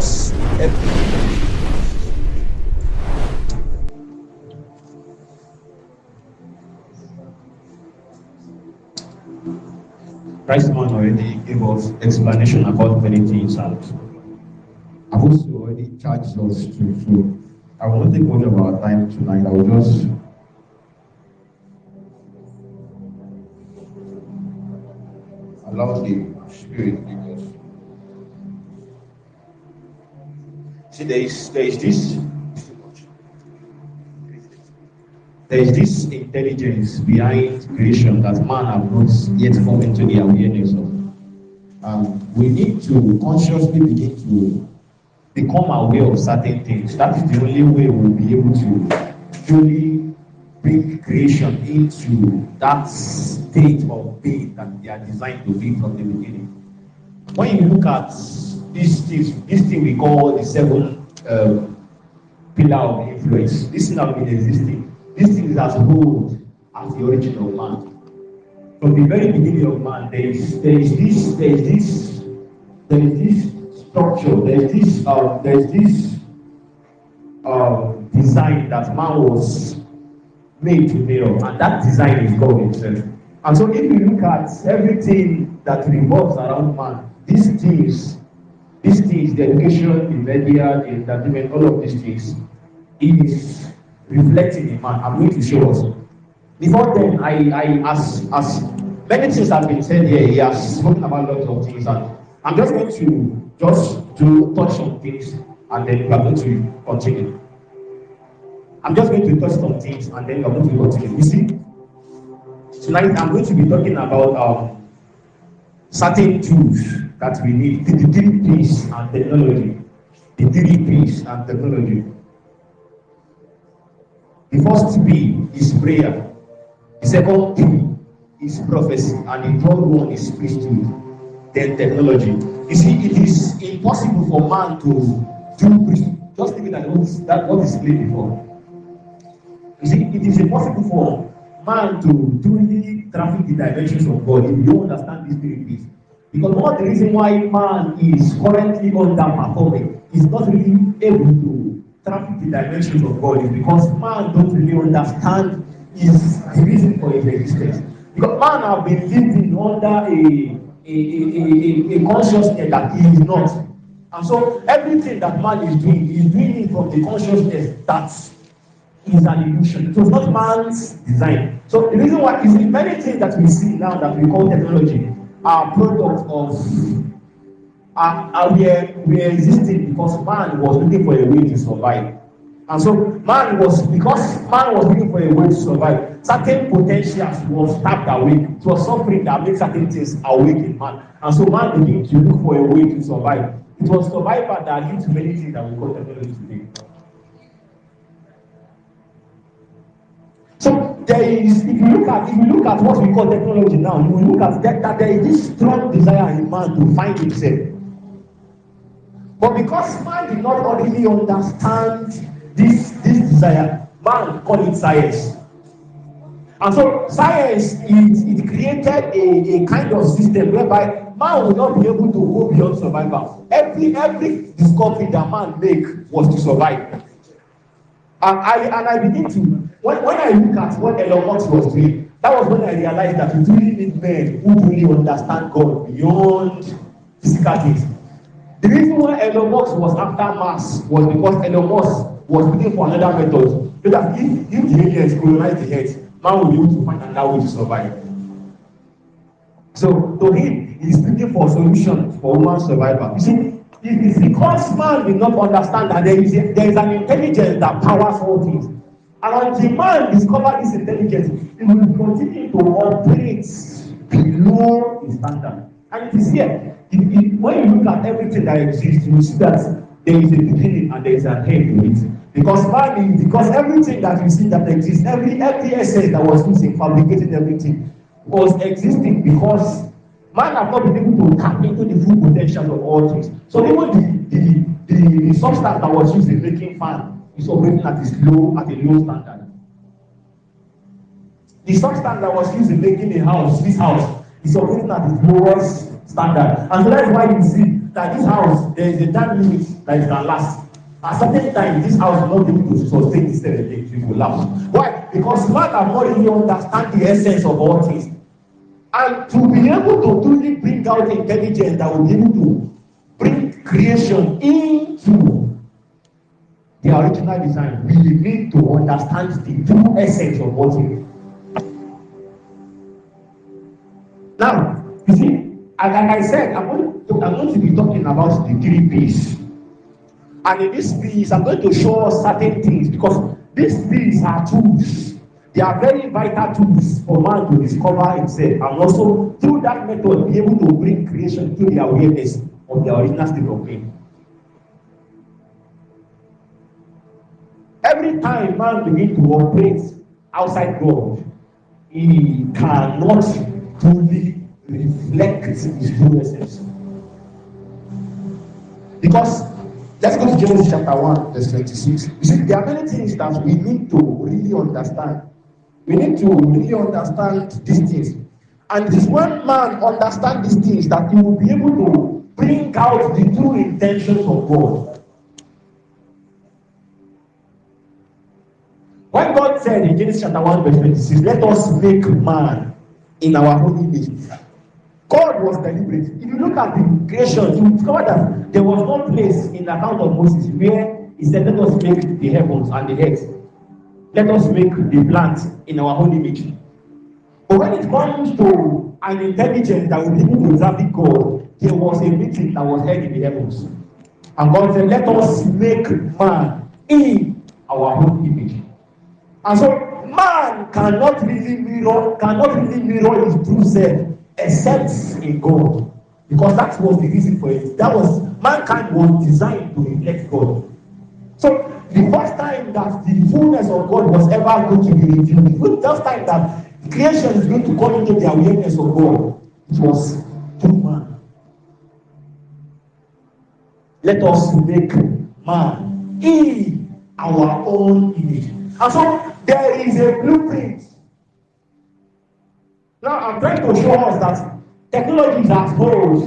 just help me. Graceman already gave us explanation about many things, and I've also already charged us to. I will not take much of our time tonight. I will just allow the Spirit to lead us. See, there is this intelligence behind creation that man has not yet come into the awareness of. We need to consciously begin to become aware of certain things. That is the only way we'll be able to truly bring creation into that state of being that they are designed to be from the beginning. When you look at this thing we call the seven pillar of influence, this thing has been existing. This thing is as old as the origin of man. From the very beginning of man, there is this structure, there is this design that man was made to mirror, and that design is God himself. And so if you look at everything that revolves around man, these things, the education, the media, the entertainment, all of these things, it is reflecting in man. I'm going to show us. Before then, as many things have been said here, he has spoken about lots of things, and I'm just going to touch on things, and then we are going to continue. I'm just going to touch some things, and then we are going to continue. You see, tonight I'm going to be talking about certain tools that we need, the 3 P's and technology. The 3 P's and technology. The first P is prayer. The second P is prophecy, and the third one is priesthood. Then technology. You see, it is impossible for man to do priesthood. Just leave it at what is clear before. You see, it is impossible for man to truly traffic the dimensions of God if you don't understand these 3 P's. Because one of the reasons why man is currently underperforming is not really able to traffic the dimensions of God is because man don't really understand the reason for his existence. Because man have been living under a consciousness that he is not. And so everything that man is doing it from the consciousness that is an illusion. It was not man's design. So the reason why is many things that we see now that we call technology are products of we are existing because man was looking for a way to survive. And so because man was looking for a way to survive, certain potentials was tapped away. It was suffering that makes certain things awake in man. And so man began to look for a way to survive. It was survival that led to many things that we call technology today. So if you look at what we call technology now, you will look at that there is this strong desire in man to find himself. But because man did not really understand this desire, man called it science. And so science, it created a kind of system whereby man will not be able to go beyond survival. Every discovery that man make was to survive. And I begin to, when I look at what Elon Musk was doing, that was when I realized that we really need men who really understand God beyond physical things. The reason why Elon Musk was after Mars was because Elon Musk was looking for another method. So that if the aliens colonize the earth, man will be able to find another way to survive. So to him, he is looking for a solution for human survival. You see, it is because man did not understand that there is an intelligence that powers all things. And until man discovers this intelligence, he will continue to operate below the standard. And it is here. When you look at everything that exists, you see that there is a beginning and there is an end to it. Because everything that you see that exists, every essence that was used in fabricating everything was existing because man has not been able to tap into the full potential of all things. So even the substance that was used in making fan is operating at a low standard. The substance that was used in making this house, is operating at its lowest standard. And so that's why you see that this house, there is a time limit that it can last. At certain time, this house will not be able to sustain itself again, it will collapse. Why? Because man have not really understand the essence of all things. And to be able to truly bring out intelligence that will be able to bring creation into the original design, we need to understand the true essence of what it is. Now, you see, like I said, I'm going to be talking about the 3 P's. And in this piece, I'm going to show us certain things because these P's are tools. They are very vital tools for man to discover himself and also through that method be able to bring creation to the awareness of the original state of being. Every time man begins to operate outside God, he cannot truly reflect his true essence. Because let's go to Genesis chapter 1, verse 26. You see, there are many things that we need to really understand. We need to really understand these things. And it is when man understands these things that he will be able to bring out the true intentions of God. When God said in Genesis chapter 1, verse 26, let us make man in our own image, God was deliberate. If you look at the creation, you discover that there was no place in the account of Moses where he said, let us make the heavens and the earth. Let us make the plants in our own image. But when it comes to an intelligence that will be able to examine God, there was a meeting that was held in the heavens. And God said, let us make man in our own image. And so man cannot really mirror his true self except in God. Because that was the reason for it. That was, mankind was designed to reflect God. So the first time that the fullness of God was ever going to be revealed, the first time that creation is going to come into the awareness of God, it was through man. Let us make man in our own image. And so there is a blueprint. Now I'm trying to show us that technology is as old,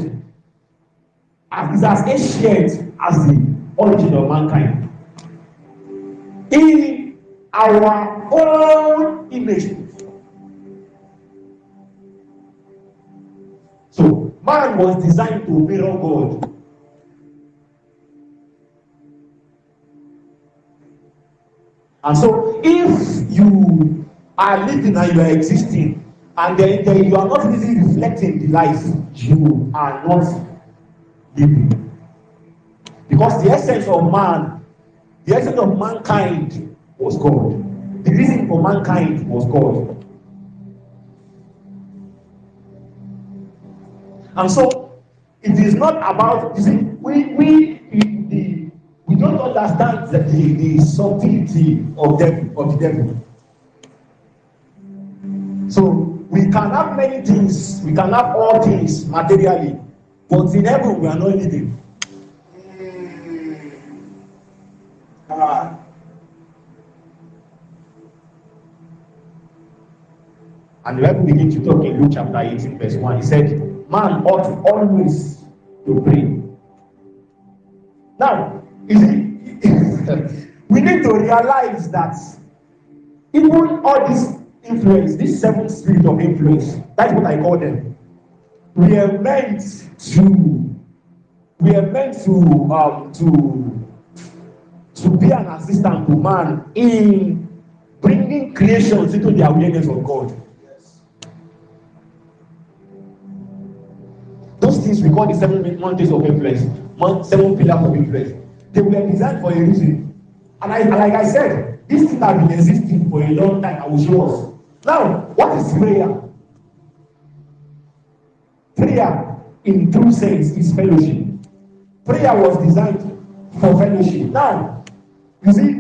is as ancient as the origin of mankind. In our own image. So man was designed to mirror God. And so if you are living and you are existing, and then you are not really reflecting the life, you are not living. Because the essence of man, the essence of mankind was God. The reason for mankind was God. And so it is not about, you see, we don't understand the subtlety of the devil. So we can have many things, we can have all things materially, but in heaven we are not living. And the Bible begins to talk in Luke chapter 18, verse 1. He said, man ought always to pray. Now, you see, we need to realize that even all this influence, this 7 spirit of influence, that's what I call them. We are meant to be an assistant to man in bringing creations into the awareness of God. Those things we call the 7 mountains of influence, 7 pillars of influence. They were designed for a reason. And like I said, these things have been existing for a long time. I will show us. Now, what is prayer? Prayer, in true sense, is fellowship. Prayer was designed for fellowship. Now, you see,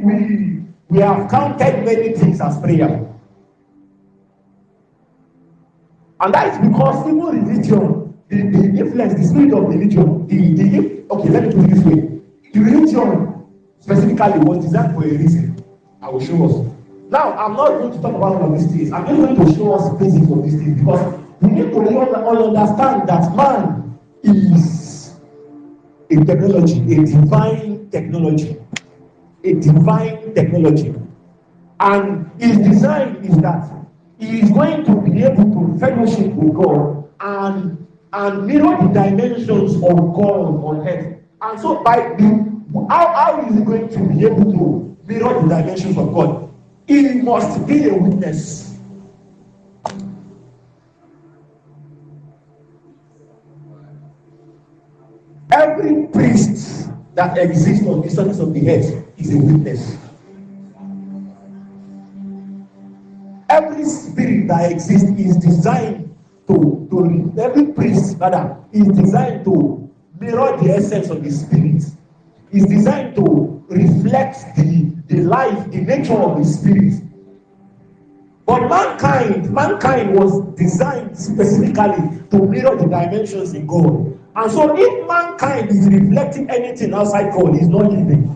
we have counted many things as prayer. And that is because even religion, the influence, the spirit of religion, okay, let me put it this way. The religion specifically was designed for a reason. I will show us. Now, I'm not going to talk about all of these things. I'm just going to show us the basics of these things because we need to all understand that man is a technology, a divine technology, a divine technology. And his design is that he is going to be able to fellowship with God and mirror the dimensions of God on earth. And so how is he going to be able to mirror the dimensions of God? He must be a witness. Every priest that exists on the surface of the earth is a witness. Every spirit that exists is designed to every priest rather is designed to mirror the essence of the spirit. Is designed to reflect the life, the nature of the spirit. But mankind was designed specifically to mirror the dimensions in God. And so if mankind is reflecting anything outside God, he's not living.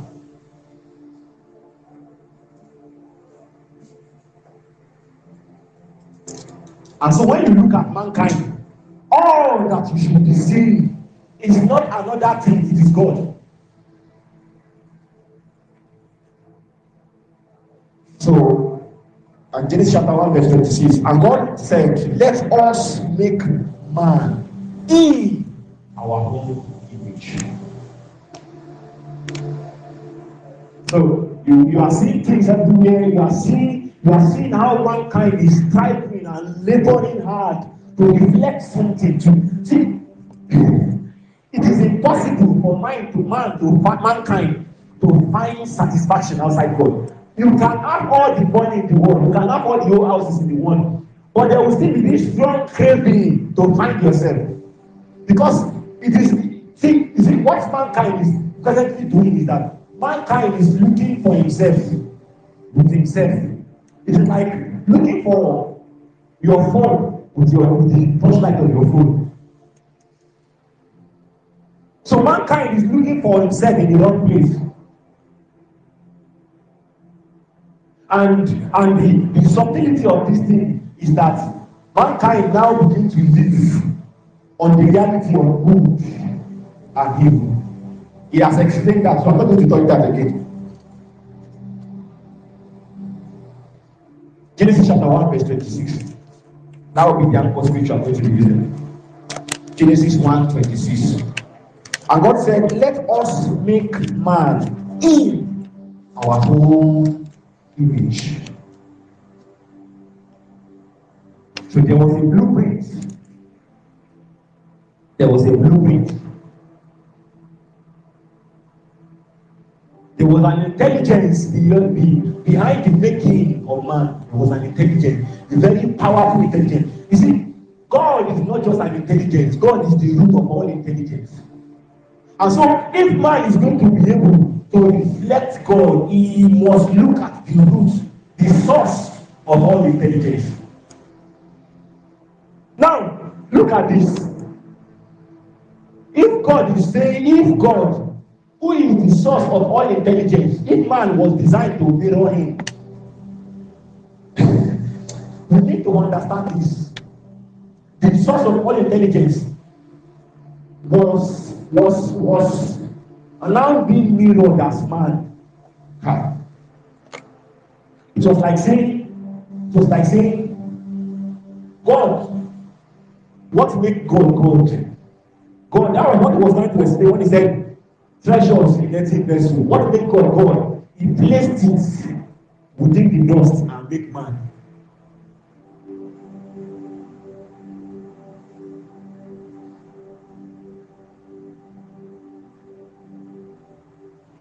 And so when you look at mankind, all that you should be seeing is not another thing, it is God. So, Genesis chapter 1 verse 26, and God said, let us make man in our own image. So you are seeing things everywhere. You are seeing how mankind is striving and laboring hard to reflect something. To see, it is impossible for mankind to find satisfaction outside God. You can have all the money in the world, you can have all the old houses in the world, but there will still be this strong craving to find yourself. Because it is, see what mankind is presently doing is that mankind is looking for himself with himself. It is like looking for your phone with the torchlight of your phone. So mankind is looking for himself in the wrong place. And the subtlety of this thing is that mankind now begins to live on the reality of good and evil. He has explained that, so I'm not going to talk that again. Genesis chapter 1 verse 26. That will be the anchor scripture I'm going to be using. Genesis 1:26. And God said, let us make man in our own image. So there was a blueprint. There was a blueprint. There was an intelligence behind the making of man. There was an intelligence, a very powerful intelligence. You see, God is not just an intelligence. God is the root of all intelligence. And so, if man is going to be able to reflect God, he must look at the root, the source of all intelligence. Now, look at this. If God, who is the source of all intelligence, if man was designed to mirror him, we need to understand this. The source of all intelligence was now being mirrored as man. It was like saying, God, what made God God? God, that was what he was trying to explain when he said, treasures in earthen vessel. What made God God? He placed it within the dust and made man.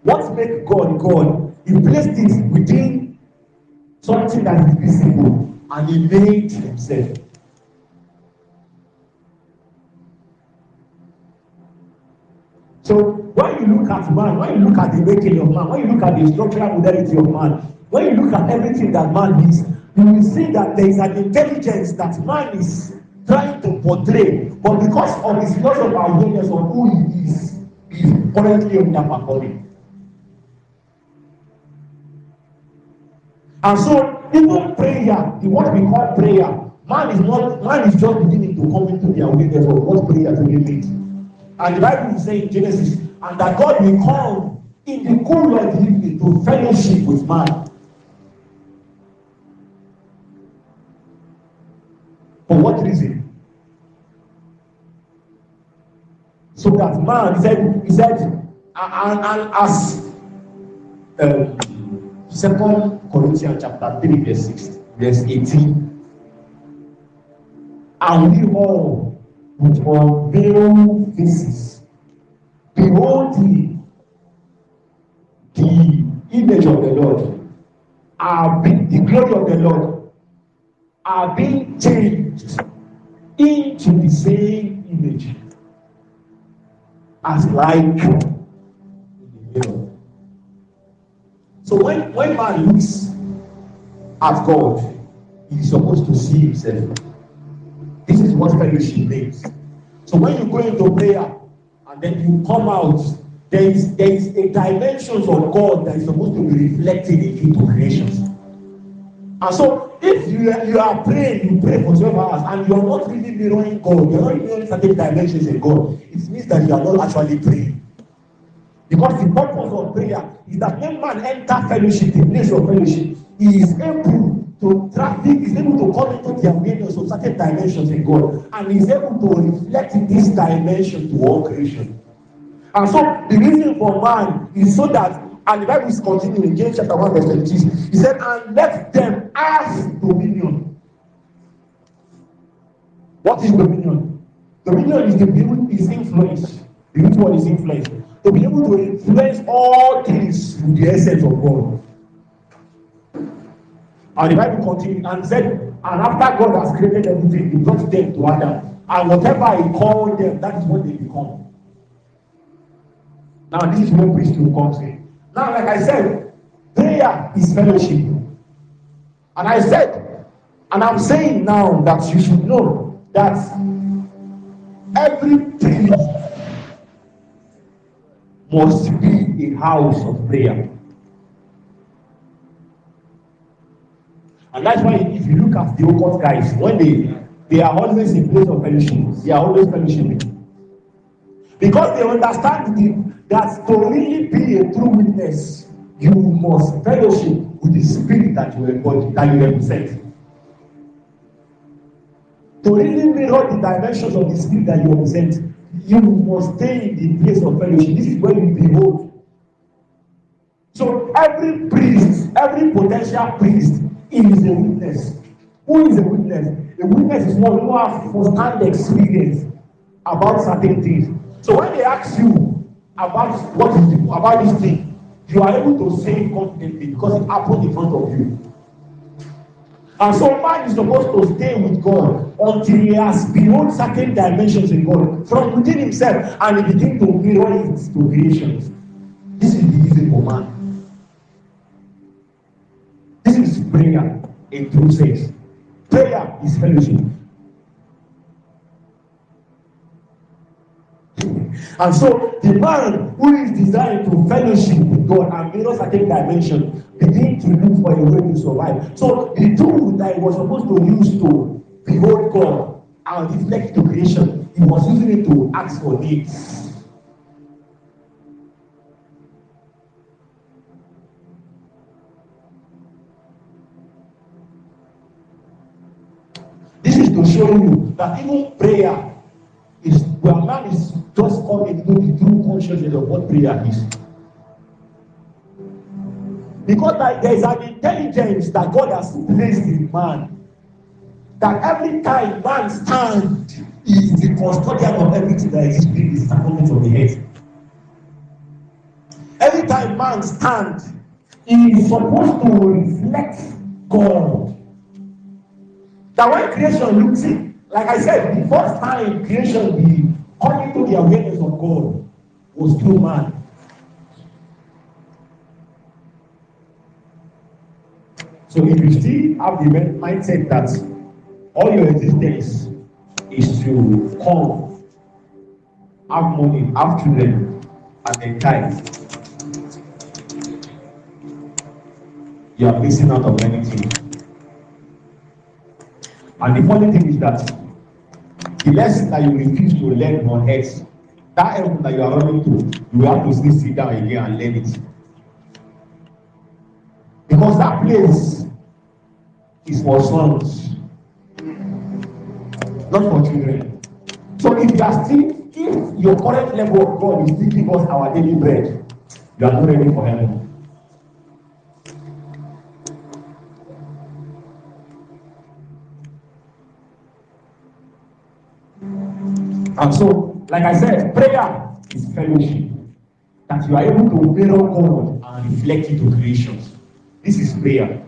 What made God God? He placed it within something that is visible and he made himself. So when you look at man, when you look at the making of man, when you look at the structural modality of man, when you look at everything that man is, you will see that there is an intelligence that man is trying to portray, but because of his loss of awareness of who he is currently underperforming. And so even prayer, what we call prayer, man is just beginning to come into the awareness of what prayer really means. And the Bible is saying in Genesis, and that God will come in the cool of the evening to fellowship with man. For what reason? So that man, he said, and as 2 Corinthians chapter 3, verse 6, verse 18, and we all with unveiled faces behold the image of the Lord, the glory of the Lord, are being changed into the same image as like in the mirror. So when man looks at God, he's supposed to see himself. This is what fellowship means. So when you go into prayer and then you come out, there is a dimension of God that is supposed to be reflected into creations. And so if you are praying, you pray for 12 hours and you are not really mirroring God, you are not really mirroring certain dimensions in God, it means that you are not actually praying. Because the purpose of prayer is that when man enter fellowship, the place of fellowship, he is able to traffic, is able to come into the awareness of certain dimensions in God, and is able to reflect this dimension to all creation. And so the reason for man is so that, and the Bible is continuing in James chapter 1 verse 26, he said, and let them have dominion. What is dominion? Dominion is influence. The root word is influence. To be able to influence all things with the essence of God. And the Bible continued and said, and after God has created everything, he brought them to Adam. And whatever he called them, that is what they become. Now this is where priesthood comes in. Now, like I said, prayer is fellowship. And I said, and I'm saying now that you should know that every priest must be a house of prayer. And that's why if you look at the occult guys, when they are always in place of fellowship, they are always fellowshipping. Because they understand that to really be a true witness, you must fellowship with the spirit that you embody, that you represent. To really mirror the dimensions of the spirit that you represent, you must stay in the place of fellowship. This is where you behold. So every priest, every potential priest is a witness. Who is a witness? A witness is one who has first-hand experience about certain things. So when they ask you about about this thing, you are able to say it confidently because it happened in front of you. And so man is supposed to stay with God until he has beyond certain dimensions in God from within himself, and he begins to mirror it to creations. This is the reason for man. This is prayer in true sense. Prayer is fellowship. And so the man who is designed to fellowship with God and mirror certain dimensions begin to look for a way to survive. So the tool that he was supposed to use to behold God and reflect to creation, he was using it to ask for needs. This is to show you that even prayer is where man is just coming into the true consciousness of what prayer is. Because there is an intelligence that God has placed in man, that every time man stands, he is the custodian of everything that is being the circumference of the earth. Every time man stands, he is supposed to reflect God. That when creation looks in, like I said, the first time creation be coming to the awareness of God was through man. So if you still have the mindset that all your existence is to come, have money, have children, and then die, you are missing out on many things. And the funny thing is that the lesson that you refuse to learn on earth, That help that you are running to, you have to still sit down again and learn it. Because that place is for sons, not for children. So if your current level of God is still give us our daily bread, you are not ready for heaven. And so, like I said, prayer is fellowship. That you are able to mirror God and reflect it to creations. This is prayer.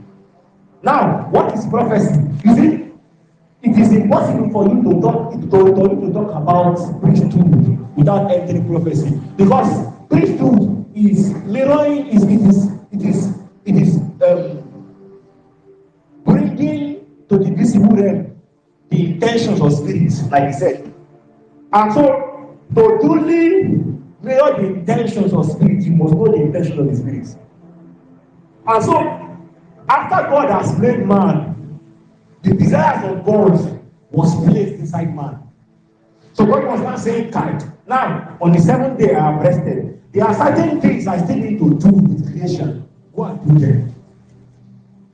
Now, what is prophecy? You see, it is impossible for you to talk about priesthood without entering prophecy, because priesthood is mirroring, it is bringing to the visible realm the intentions of spirits, like I said. And so, to truly mirror the intentions of spirit, you must know the intentions of the spirits. And so, after God has made man, the desires of God was placed inside man. So God was not saying, "Kind. Now, on the seventh day I have rested. There are certain things I still need to do with creation. Go and do them.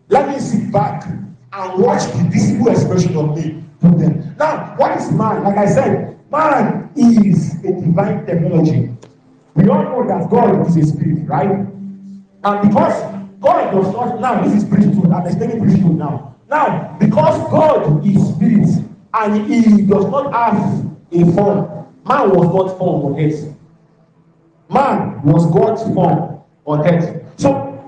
Let me sit back and watch the visible expression of me do them." Now, what is man? Like I said, man is a divine technology. We all know that God is a spirit, right? And because God does not, now this is priesthood, I'm explaining priesthood now. Now, because God is spirit and he does not have a form, man was not formed on earth. Man was God's form on earth. So,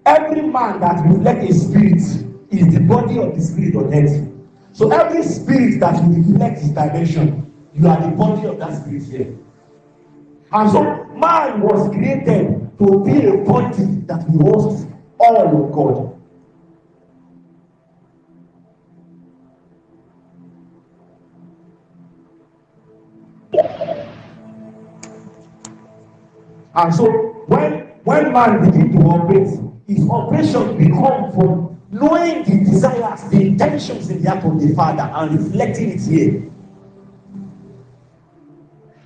every man that reflects a spirit is the body of the spirit on earth. So every spirit that you reflect his dimension, you are the body of that spirit here. And so man was created to be a body that will host all of God. And so when man begins to operate, his operation becomes from knowing the desires, the intentions in the heart of the Father and reflecting it here.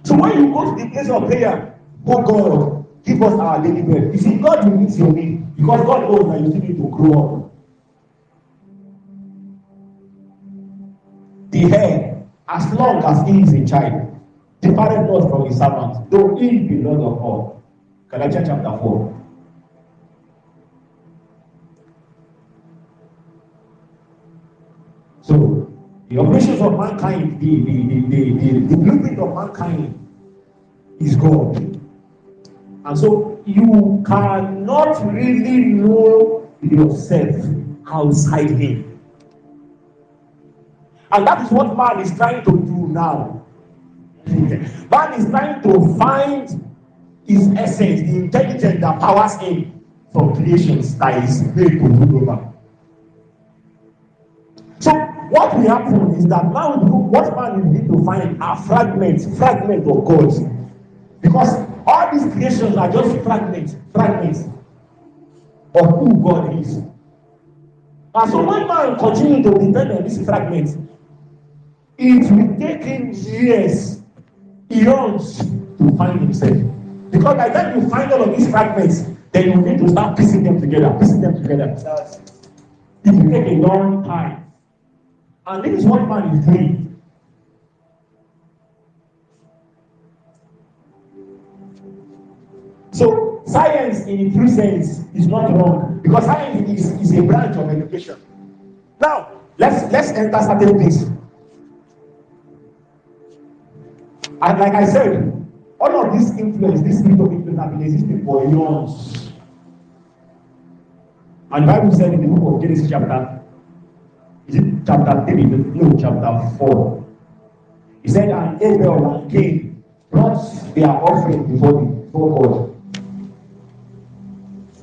So when you go to the place of prayer, oh God, give us our daily bread. You see, God will meet your need because God knows that you still need to grow up. The heir, as long as he is a child, departed not from his servant, though he be Lord of all. Galatians chapter 4. So, the operations of mankind, the blueprint of mankind is God. And so, you cannot really know yourself outside Him. And that is what man is trying to do now. Man is trying to find his essence, the intelligence that powers him from creations that is made to rule over. So, what will happen is that now what man will need to find are fragments of God. Because all these creations are just fragments of who God is. And so when man continues to depend on these fragments, it will take him years, eons to find himself. Because by the time you find all of these fragments, then you need to start piecing them together. It will take a long time. And this is what man is doing. So, science in its true sense is not wrong, because science is a branch of education. Now, let's enter certain things. And like I said, all of this influence, this spirit of influence, have been existing for eons. And the Bible said in the book of Genesis chapter 3? No, chapter 4. He said, and Abel and Cain brought their offering before God.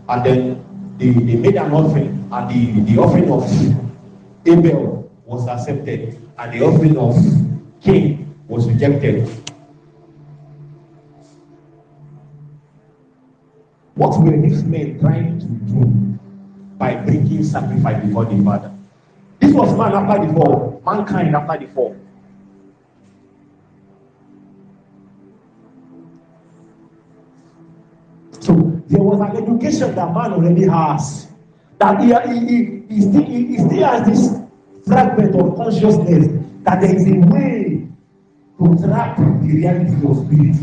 And then they made an offering, and the offering of Abel was accepted, and the offering of Cain was rejected. What were these men trying to do by bringing sacrifice before the Father? This was man after the fall, mankind after the fall. So there was an education that man already has. That he still has this fragment of consciousness that there is a way to trap the reality of spirit.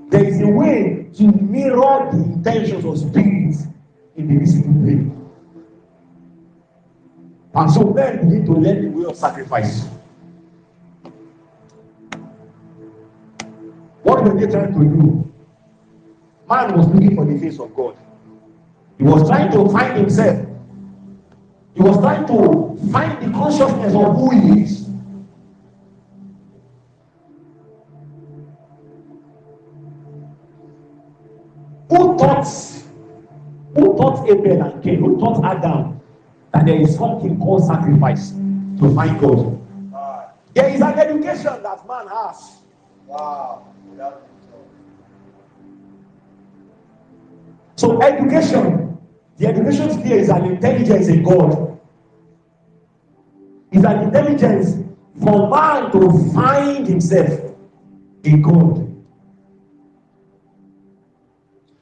There is a way to mirror the intentions of spirit in the visible way. And so men need to learn the way of sacrifice. What were they trying to do? Man was looking for the face of God. He was trying to find himself. He was trying to find the consciousness of who he is. Who taught Abel and Cain? Who taught Adam that there is something called sacrifice to find God? There is an education that man has. Wow. So education, the education here is an intelligence in God. It's an intelligence for man to find himself in God.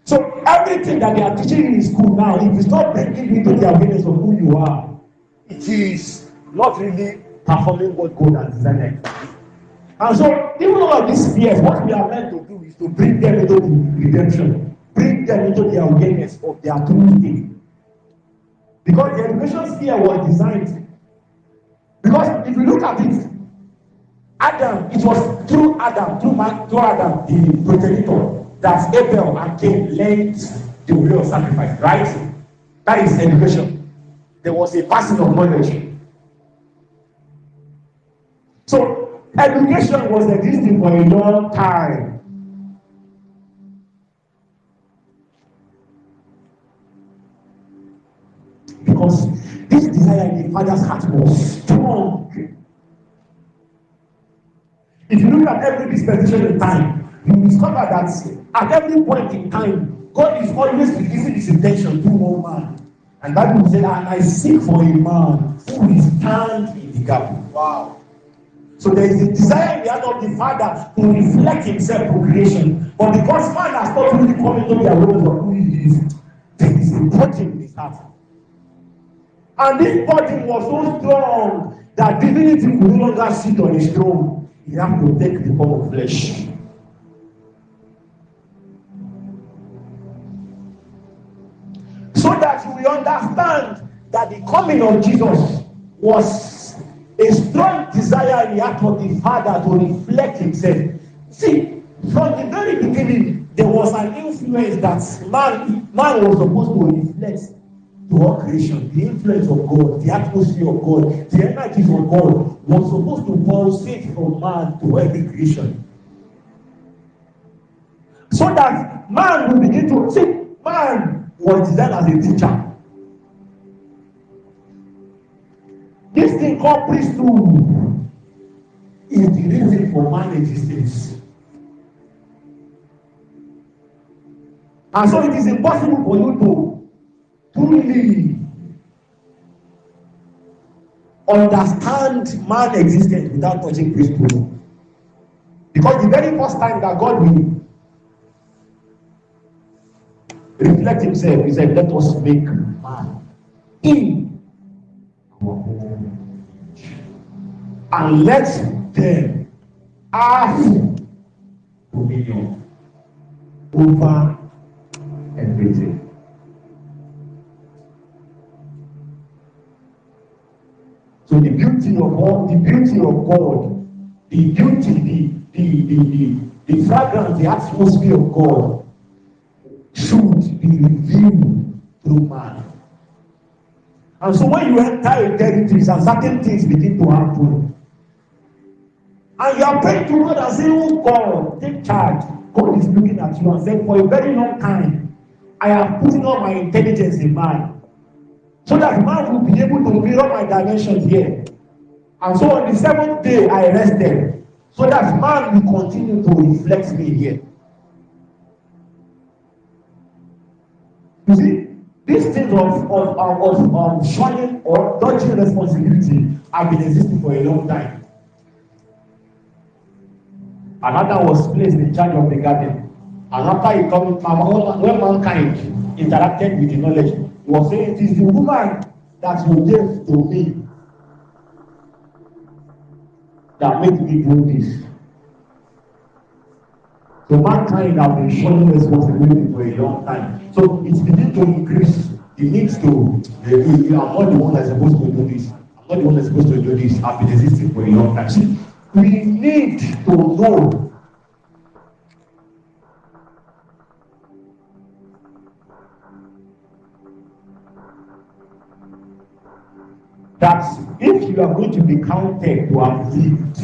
So everything that they are teaching in school now, if it's not bringing you to the awareness of who you are, it is not really performing what God has designed. And so, even all of these fears, what we are meant to do is to bring them into the redemption, bring them into the awareness of their true state. Because the education sphere was designed. Because if you look at it, Adam, it was through Adam, the progenitor, that Abel and Cain learned the way of sacrifice, right? That is education. There was a passing of knowledge. So, education was existing for a long time. Because this desire in the father's heart was strong. If you look at every dispensation in time, you discover that at every point in time, God is always releasing his intention through one man. And that will say, I seek for a man who will stand in the gap. Wow. So there is a desire in the heart of the Father to reflect himself to creation. But because man has not really come into the awareness of who he is, there is a burden in his heart. And this burden was so strong that divinity could no longer sit on his throne. He had to take the form of flesh. So that you will understand that the coming of Jesus was a strong desire in the heart of the Father to reflect himself. See, from the very beginning, there was an influence that man was supposed to reflect to all creation. The influence of God, the atmosphere of God, the energies of God was supposed to pulsate from man to every creation. So that man will begin to see, man was designed as a teacher. This thing called priesthood is the reason for man's existence. And so it is impossible for you to truly understand man's existence without touching priesthood. Because the very first time that God will reflect himself, he said, let us make man in our own image, and let them have dominion over everything. So the beauty of God, the fragrance, the atmosphere of God should be revealed through man. And so when you enter a territory and certain things begin to happen, and you are praying to God and saying, oh God, take charge. God is looking at you and saying, for a very long time, I am putting all my intelligence in man, so that man will be able to mirror my dimensions here. And so on the seventh day, I rested, so that man will continue to reflect me here. You see, these things of shunning or dodging responsibility have been existing for a long time. Another was placed in charge of the garden. And after he come, when mankind interacted with the knowledge, he was saying, it is the woman that you gave to me that made me do this. So mankind have been showing responsibility for a long time. So it's beginning to increase. It needs to, I'm not the one that's supposed to do this. I'm not the one that's supposed to do this. I've been existing for a long time. See, we need to know that if you are going to be counted to have lived,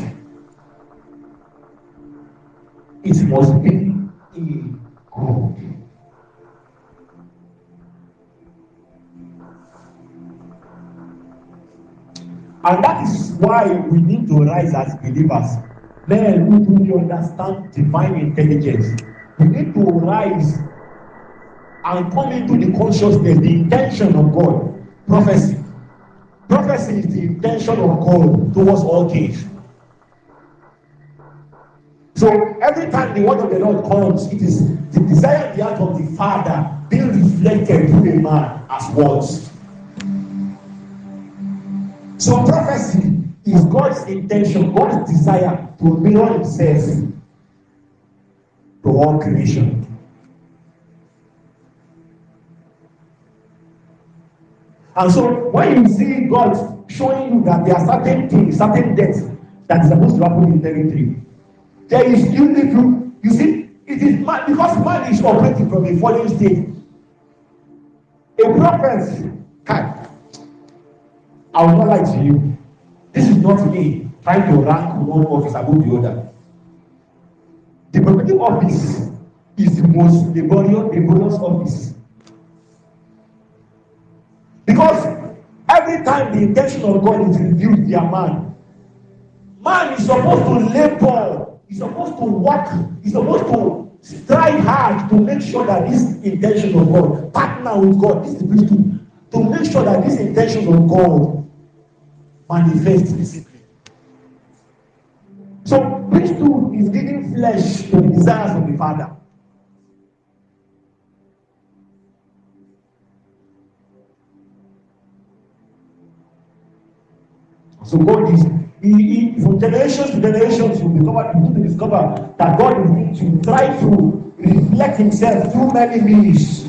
it must be in God. And that is why we need to rise as believers. Men who truly understand divine intelligence. We need to rise and come into the consciousness, the intention of God. Prophecy. Prophecy is the intention of God towards all things. So every time the word of the Lord comes, it is the desire in the heart of the Father being reflected through a man as words. So prophecy is God's intention, God's desire to mirror himself to all creation. And so when you see God showing you that there are certain things, certain deaths that is supposed to happen in territory, there is you see, it is man, because man is operating from a fallen state. A prophet can, I will not lie to you. This is not me trying to rank one office above the other. The prophetic office is the most laborious office. Because every time the intention of God is revealed via man is supposed to labor, he's supposed to work, he's supposed to strive hard to make sure that this intention of God, partner with God, this is the priesthood, to make sure that this intention of God manifests physically. So priesthood is giving flesh to the desires of the Father. So God is, from generations to generations, you begin to discover that God is going to try to reflect himself through many means.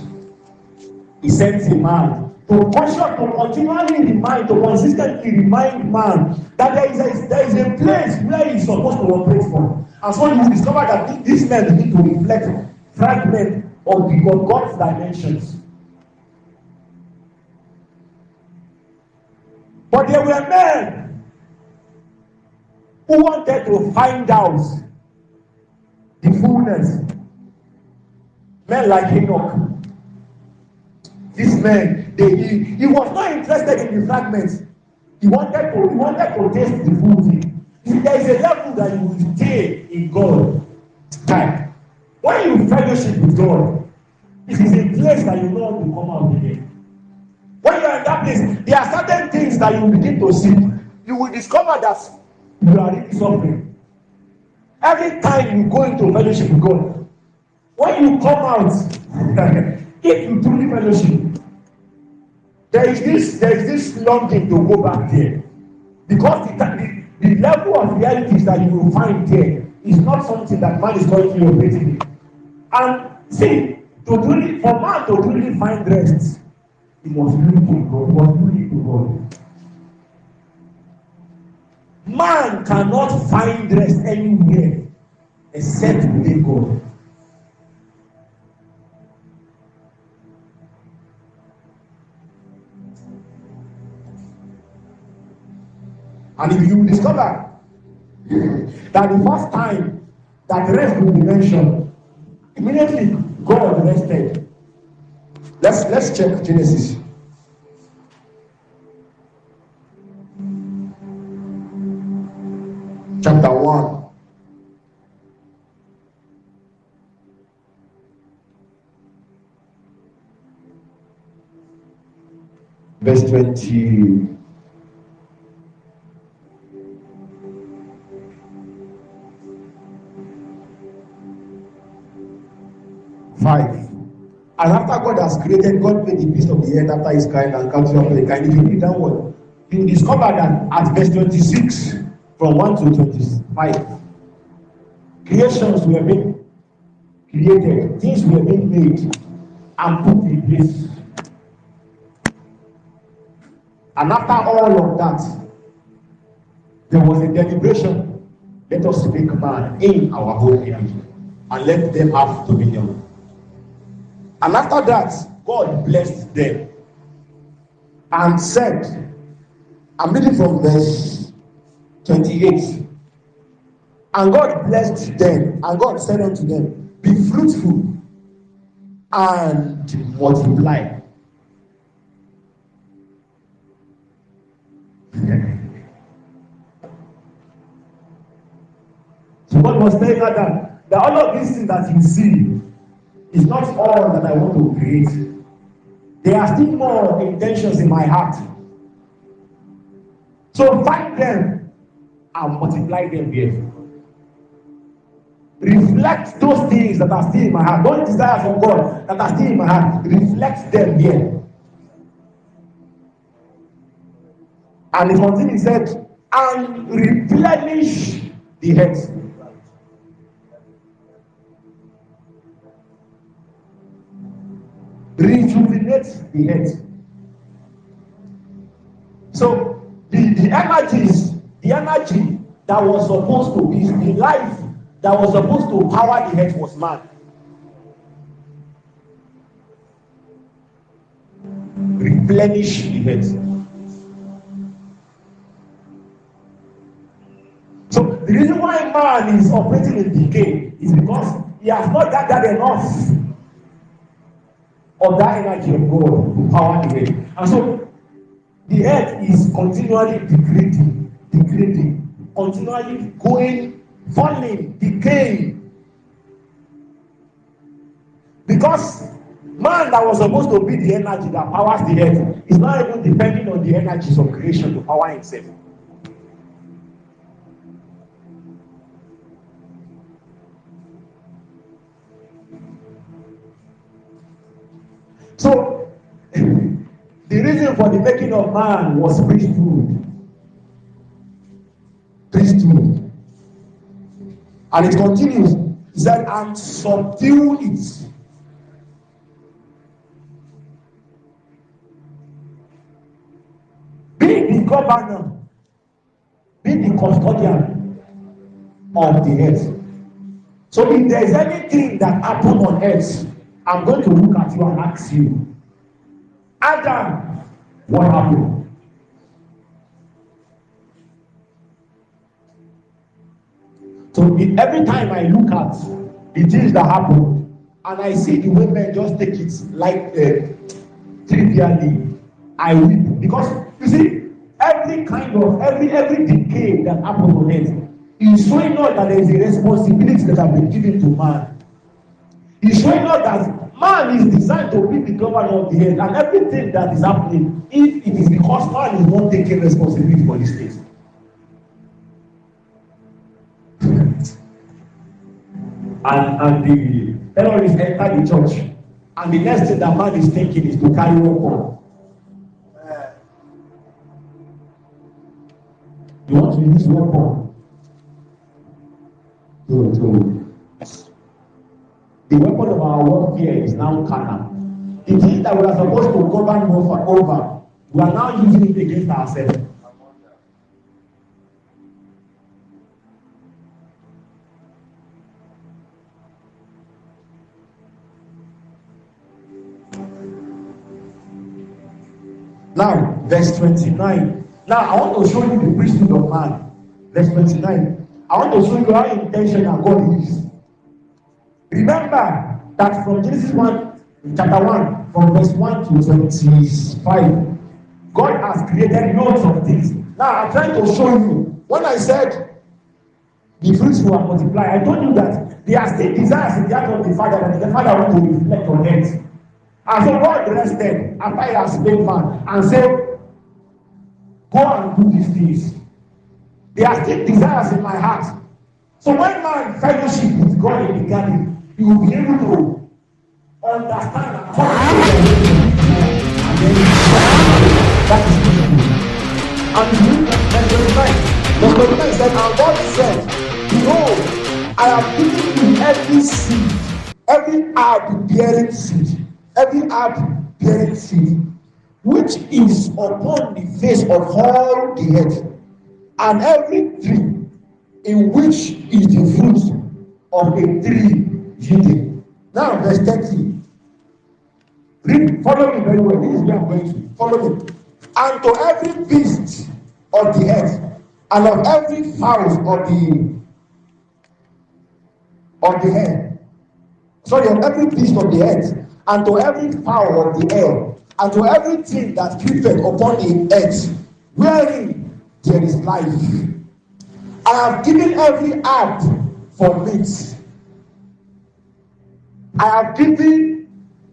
He sends a man to continually remind, to consistently remind man that there is a place where he's supposed to operate from. And so you will discover that these men need to reflect fragment of God's dimensions. But there were men who wanted to find out the fullness. Men like Enoch. This man, he was not interested in the fragments. He wanted to taste the full thing. There is a level that you will stay in God. Time. When you fellowship with God, it is a place that you know to come out again. When you are in that place, there are certain things that you will begin to see. You will discover that you are really suffering. Every time you go into fellowship with God, when you come out, if you truly fellowship, there is this longing to go back there, because the level of realities that you will find there is not something that man is currently operating in. And see, for man to truly find rest, he must look to God. He must look into God. Man cannot find rest anywhere except within God. And if you discover that the first time that rest will be mentioned, immediately God rested. Let's check Genesis. Chapter 1. Verse 20. And after God has created, God made the beast of the earth after his kind and capture of the kind. If you read that one, you will discover that at verse 26, from 1 to 25, creations were being created, things were being made and put in place. And after all of that, there was a deliberation. Let us make man in our own image and let them have dominion. And after that, God blessed them and said, I'm reading from verse 28. And God blessed them, and God said unto them, be fruitful and multiply. So God was telling her that all of these things that you see is not all that I want to create. There are still more intentions in my heart. So find them and multiply them here. Reflect those things that are still in my heart. Those desires from God that are still in my heart. Reflect them here. And it continues, he said, and replenish the earth. Rejuvenate the earth. So the energy that was supposed to be the life that was supposed to power the earth was man. Replenish the earth. So the reason why man is operating in decay is because he has not gathered enough of that energy of God to power the earth. And so the earth is continually degrading, continually going, falling, decaying. Because man that was supposed to be the energy that powers the earth is not even depending on the energies of creation to power himself. So, the reason for the making of man was priesthood. Priesthood. And it continues. He said, and subdue it. Be the governor. Be the custodian of the earth. So if there is anything that happened on earth, I'm going to look at you and ask you, Adam, what happened? So every time I look at the things that happen, and I see the way men just take it like trivially, I weep. Because you see, every decay that happens on earth is showing us that there is a responsibility that has been given to man. He's showing us that man is designed to be the governor of the earth, and everything that is happening, if it is because man is not taking responsibility for these things. And the terrorists enter the church, and the next thing that man is thinking is to carry weapon. You want to use weapon the weapon of our warfare is now carnal. The things that we are supposed to govern over, we are now using it against ourselves. Now, verse 29. Now, I want to show you the priesthood of man. Verse 29. I want to show you how intentional God is. Remember that from Genesis 1, chapter 1, from verse 1 to 25, God has created loads of things. Now, I'm trying to show you. When I said the fruits will multiply, I told you that there are still desires in the heart of the Father that the Father wants to reflect on it. And so God rested after he has made man and said, go and do these things. There are still desires in my heart. So when man fellowship with God in the garden, he will be able to understand according to their will, and then that is priesthood. And verse 29 said, and God said, behold, I have given you every seed, every herb bearing seed, which is upon the face of all the earth, and every tree in which is the fruit of a tree yielding. Now, verse 30. Read, follow me very well. This is where I'm going to. Follow me. And to every beast of the earth, and of every fowl of the air. Sorry, of every beast of the earth, and to every fowl of the air, and to everything that creepeth upon the earth, wherein there is life. I have given every herb for meat. I have given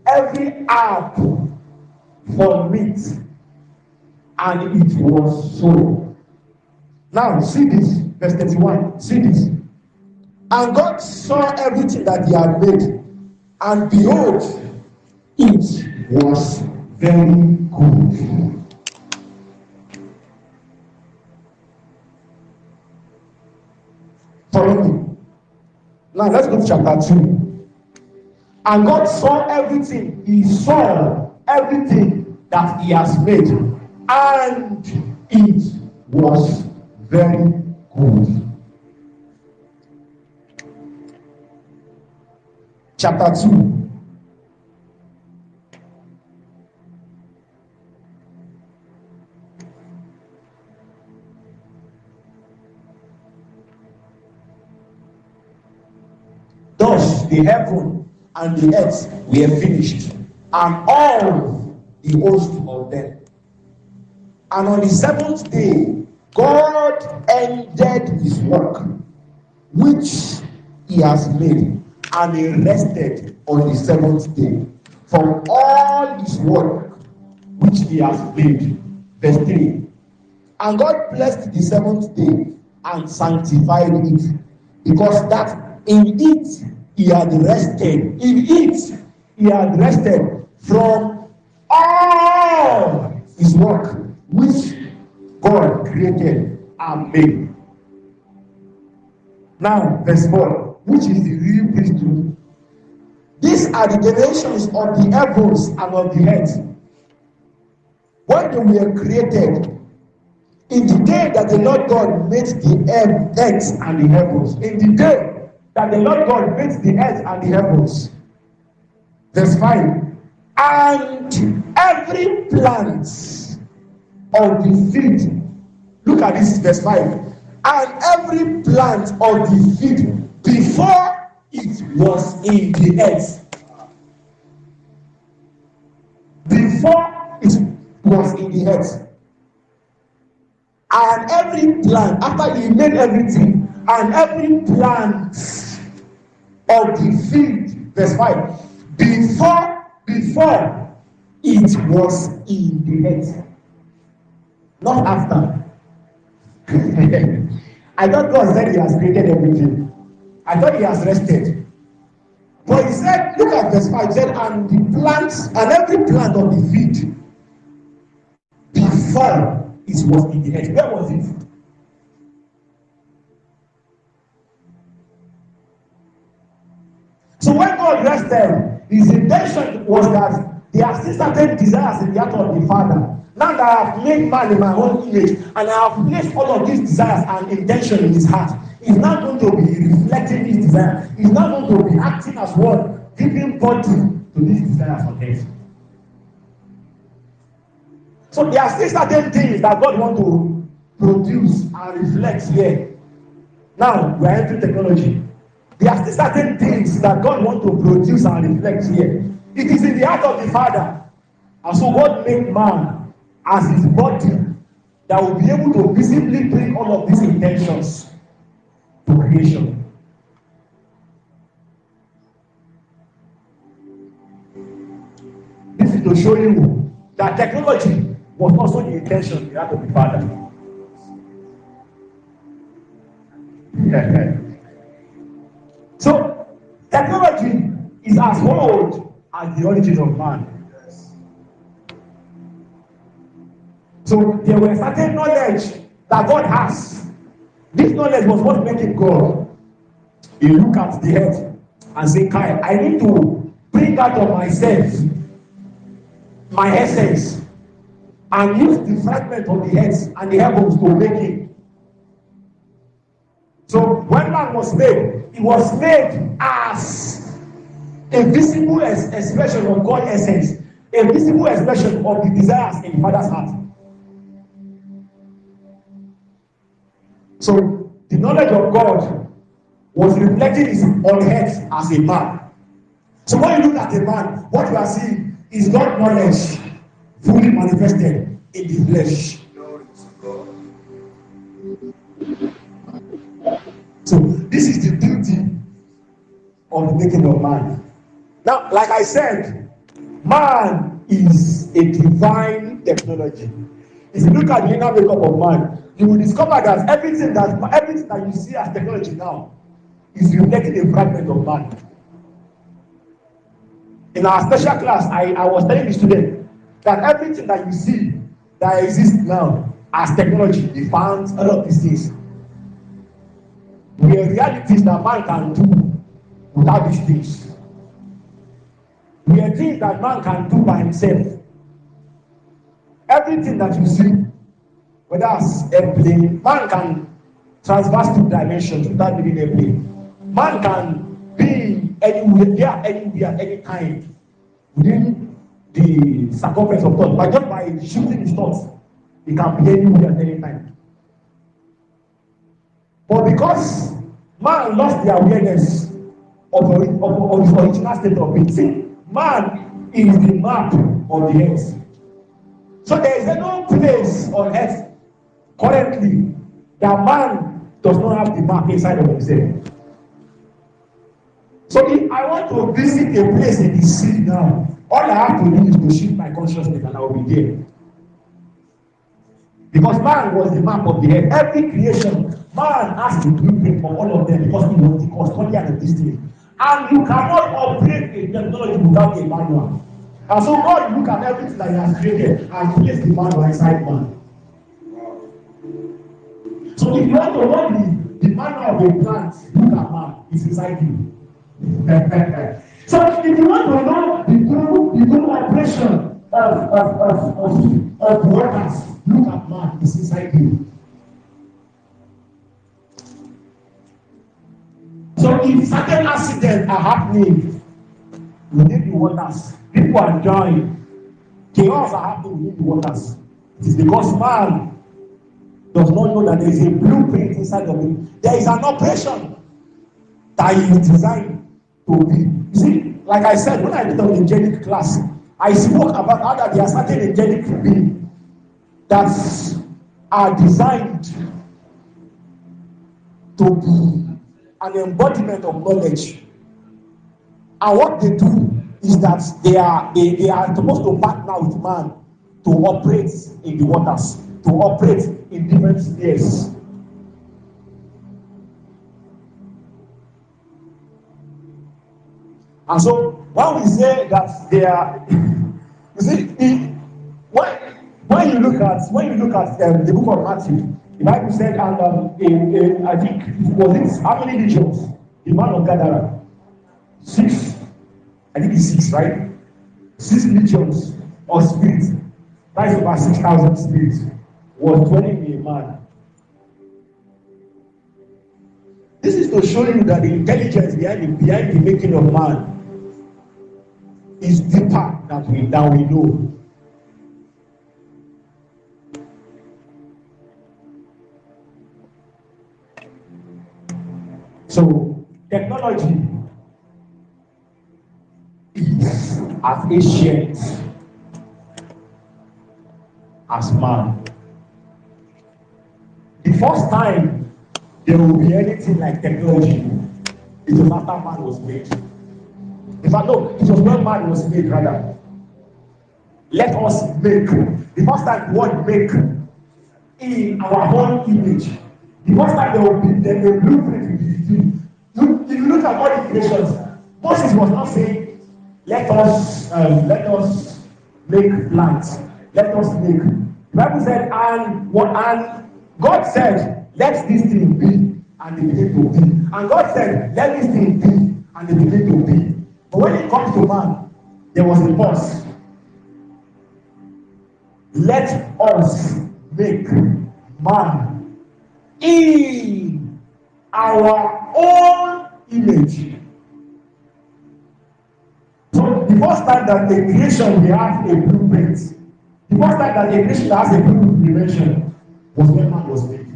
every herb for meat, and it was so. Now, see this, verse 31. See this. And God saw everything that he had made, and behold, it was very good. Follow me. Now, let's go to chapter 2. And God saw everything. He saw everything that he has made, and it was very good. Chapter 2. Thus the heaven and the earth were finished, and all the host of them. And on the seventh day, God ended his work which he has made, and he rested on the seventh day from all his work which he has made. Verse 3. And God blessed the seventh day and sanctified it, because that in it he had rested. In it he had rested from all his work which God created and made. Now, verse 4, which is the real priesthood. These are the generations of the heavens and of the earth, when they were created, in the day that the Lord God made the earth and the heavens. In the day that the Lord God made the earth and the heavens. Verse 5. And every plant of the field. Look at this, verse 5. And every plant of the field before it was in the earth. Before it was in the earth. And every plant, after he made everything, and every plant of the field, verse 5, before it was in the earth. Not after. I thought God said he has created everything. I thought he has rested. But he said, look at verse 5, he said, and the plants, and every plant of the field, before it was in the earth. Where was it? So when God rested, his intention was that there are still certain desires in the heart of the Father. Now that I have made man in my own image, and I have placed all of these desires and intention in his heart, he's not going to be reflecting these desires. He's not going to be acting as one, giving body to these desires on earth. So there are still certain things that God wants to produce and reflect here. Now we are entering technology. There are still certain things that God wants to produce and reflect here. It is in the heart of the Father. And so God made man as his body that will be able to visibly bring all of these intentions to creation. This is to show you that technology was also the intention in the heart of the Father. So, technology is as old as the origin of man. So there were certain knowledge that God has. This knowledge was what made him God. He looked at the earth and said, Kai, I need to bring out of myself my essence and use the fragment of the earth and the heavens to make it. So when man was made, it was made as a visible expression of God's essence, a visible expression of the desires in the Father's heart. So the knowledge of God was reflected on earth as a man. So when you look at a man, what you are seeing is God's knowledge fully manifested in the flesh. So this is the beauty of the making of man. Now, like I said, man is a divine technology. If you look at the inner makeup of man, you will discover that everything that you see as technology now is reflecting a fragment of man. In our special class, I was telling the student that everything that you see that exists now as technology, the fans, all of these things, were realities that man can do without these things. We are things that man can do by himself. Everything that you see, whether it's airplane, man can transverse 2 dimensions without needing airplane. Man can be anywhere, anytime within the circumference of thought. But just by shooting his thoughts, he can be anywhere at any time. But because man lost the awareness of his original state of being, see, man is the map of the earth. So there is no place on earth currently that man does not have the map inside of himself. So if I want to visit a place in the sea now, all I have to do is to shift my consciousness and I will be there. Because man was the map of the earth. Every creation, man has the blueprint for all of them because he was the custodian of this thing. And you cannot operate a technology without a manual. And so God look at everything that he has created and place the manual inside man. So if you want to know the manual of a plant, look at man, it's inside you. So if you want to know the true operation of waters, look at man, it's inside you. So if certain accidents are happening within the waters, people are dying, chaos are happening within the waters, it is because man does not know that there is a blueprint inside of him. There is an operation that he is designed to be. You see, like I said, when I did an angelic class, I spoke about how that there are certain angelic beings that are designed to be an embodiment of knowledge. And what they do is that they are supposed to partner with man to operate in the waters, to operate in different spheres. And so when we say that they are, you see, when you look at the book of Matthew, the Bible said, and I think was it how many legions? The man of Gadara, 6. I think it's 6, right? 6 legions of spirits. That is about 6,000 spirits was dwelling in a man. This is to show you that the intelligence behind the making of man is deeper than we know. So technology is as ancient as man. The first time there will be anything like technology, it was after man was made. In fact, no, it was when man was made, rather. Let us make. The first time God make in our own image. The first time there will be the blueprint will be. If you look at all the creations, Moses was not saying, let us make plants. Let us make. The Bible said, and God said, let this thing be, and they begin to be. And God said, let this thing be, and they begin to be. But when it comes to man, there was a pause. Let us make man in our own image. So the first time that the creation we have a blueprint, the first time that the creation has a blueprint dimension was when man was made.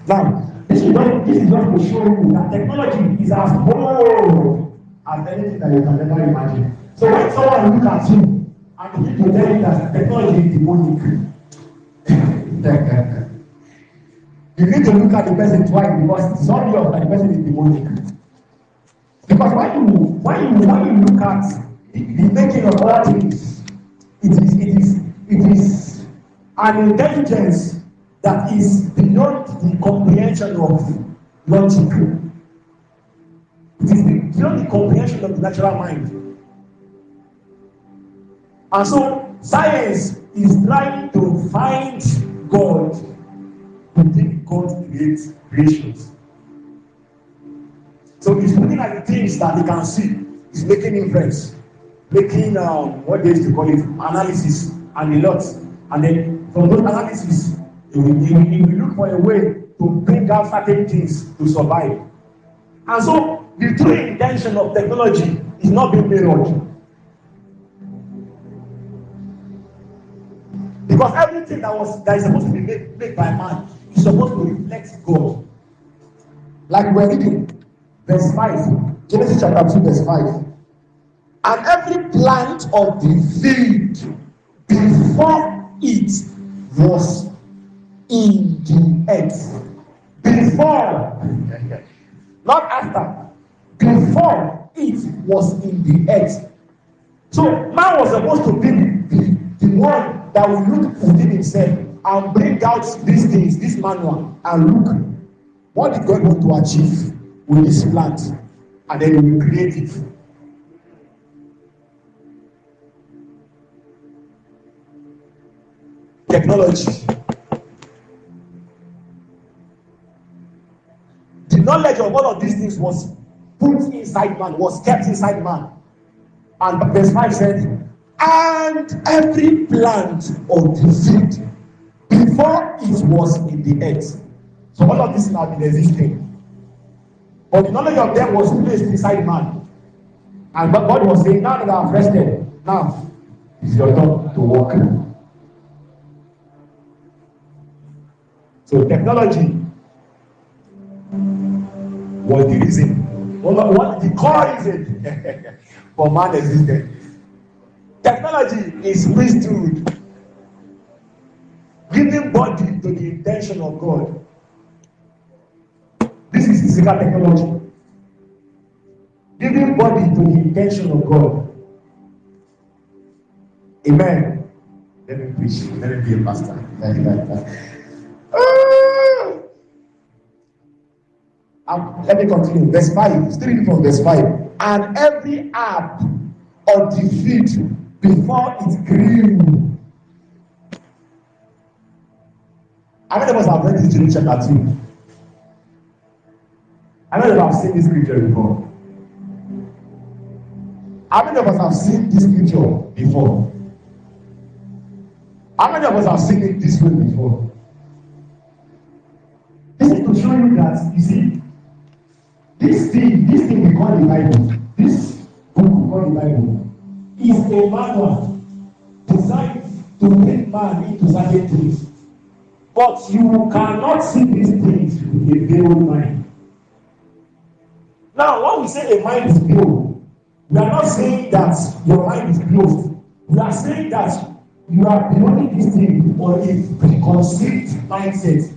Now, this is just to show you that technology is as bold as anything that you can ever imagine. So when someone look at you and begin to tell you that technology is demonic, you need to look at the person twice because it's obvious that the person is demonic. Because when you look at the making of all things, it is an intelligence that is beyond the comprehension of logic. It is beyond the comprehension of the natural mind. And so science is trying to find God within God's creations. So he's looking at the things that he can see. He's making inference, making what they used to call it, analysis and a lot. And then from those analysis, he will look for a way to bring out certain things to survive. And so the true intention of technology is not being mirrored. Because everything that is supposed to be made by man is supposed to reflect God. Like we're reading verse 5, Genesis chapter 2, verse 5. And every plant of the field before it was in the earth. Before, not after. Before it was in the earth. So man was supposed to be the one that will look within himself and bring out these things, this manual, and look, what did God want to achieve with this plant? And then he will create it. Technology. The knowledge of all of these things was put inside man, was kept inside man. And verse 5 said, and every plant of the field before it was in the earth. So all of this have been existing. But the knowledge of them was placed inside man. And God was saying, now that I have rested, now it's your turn to work. So technology was the reason, what the core reason for man existence. Technology is priesthood, giving body to the intention of God. This is physical technology, giving body to the intention of God. Amen. Let me preach. Let me be a pastor. Let me continue. Verse 5. Still reading from verse 5. And every herb of the field before it grew. How many of us have read this in chapter 2? How many of us have seen this scripture before? How many of us have seen this scripture before? How many of us have seen it this way before? This is to show you that, you see, this thing we call the Bible, this book we call the Bible, is a manual designed to bring man into certain things. But you cannot see these things with a veiled mind. Now, when we say a mind is veiled, we are not saying that your mind is closed. We are saying that you are beyond this thing on a preconceived mindset.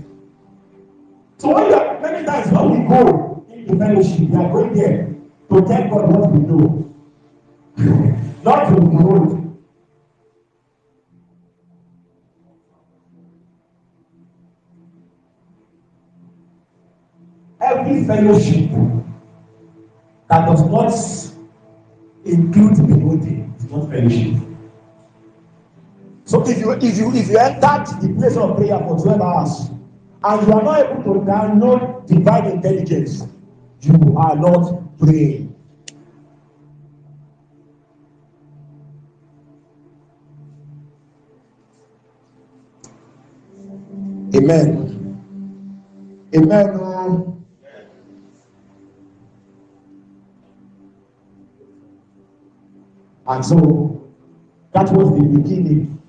So many times when we go into fellowship, we are going there to tell God what we know. Not to behold. Every fellowship that does not include building is not fellowship. So if you entered the place of prayer for 12 hours and you are not able to download divine intelligence, you are not praying. Amen. Amen. And so that was the beginning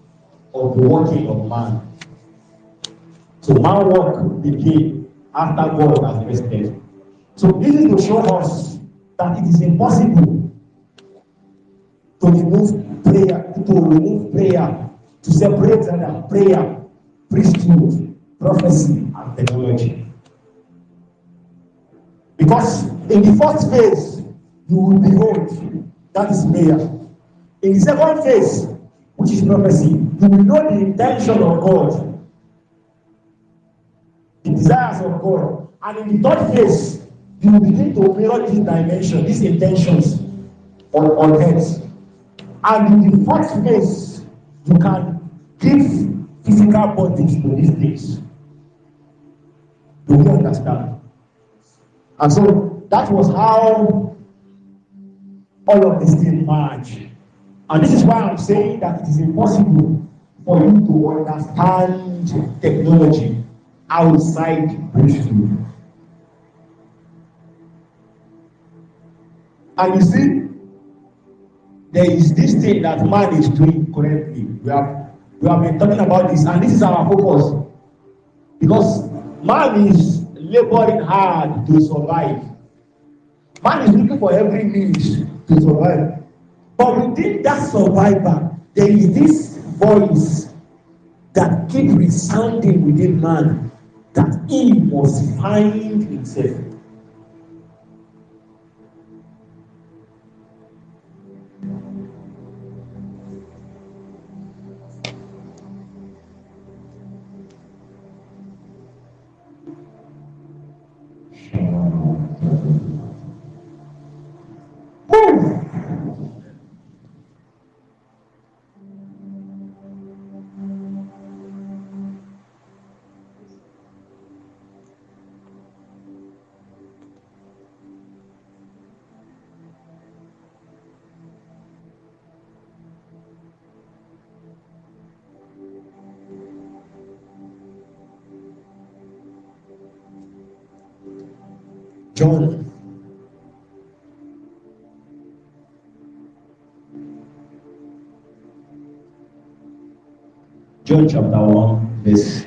of the working of man. So man work began after God has rested. So this is to show us that it is impossible to remove prayer, to separate prayer, priesthood, prophecy, and technology. Because in the first phase, you will behold, that is prayer. In the second phase, which is prophecy, you will know the intention of God, the desires of God. And in the third phase, you will begin to mirror these dimensions, these intentions on earth. And in the fourth phase, you can give physical bodies to these things. Do you understand? And so that was how all of these things merge. And this is why I'm saying that it is impossible for you to understand technology outside priesthood. And you see, there is this thing that man is doing currently. We have been talking about this, and this is our focus. Because man is laboring hard to survive. Man is looking for every means to survive. But within that survivor, there is this voice that keeps resounding within man that he must find himself. John chapter 1, verse.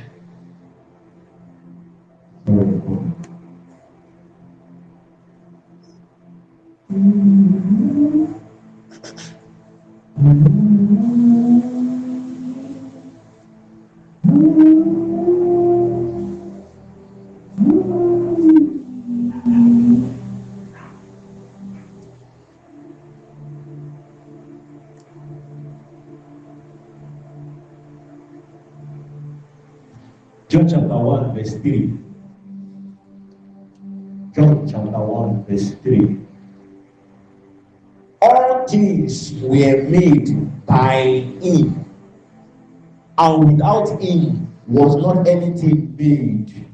John chapter 1, verse 3. John chapter 1, verse 3. All things were made by him, and without him was not anything made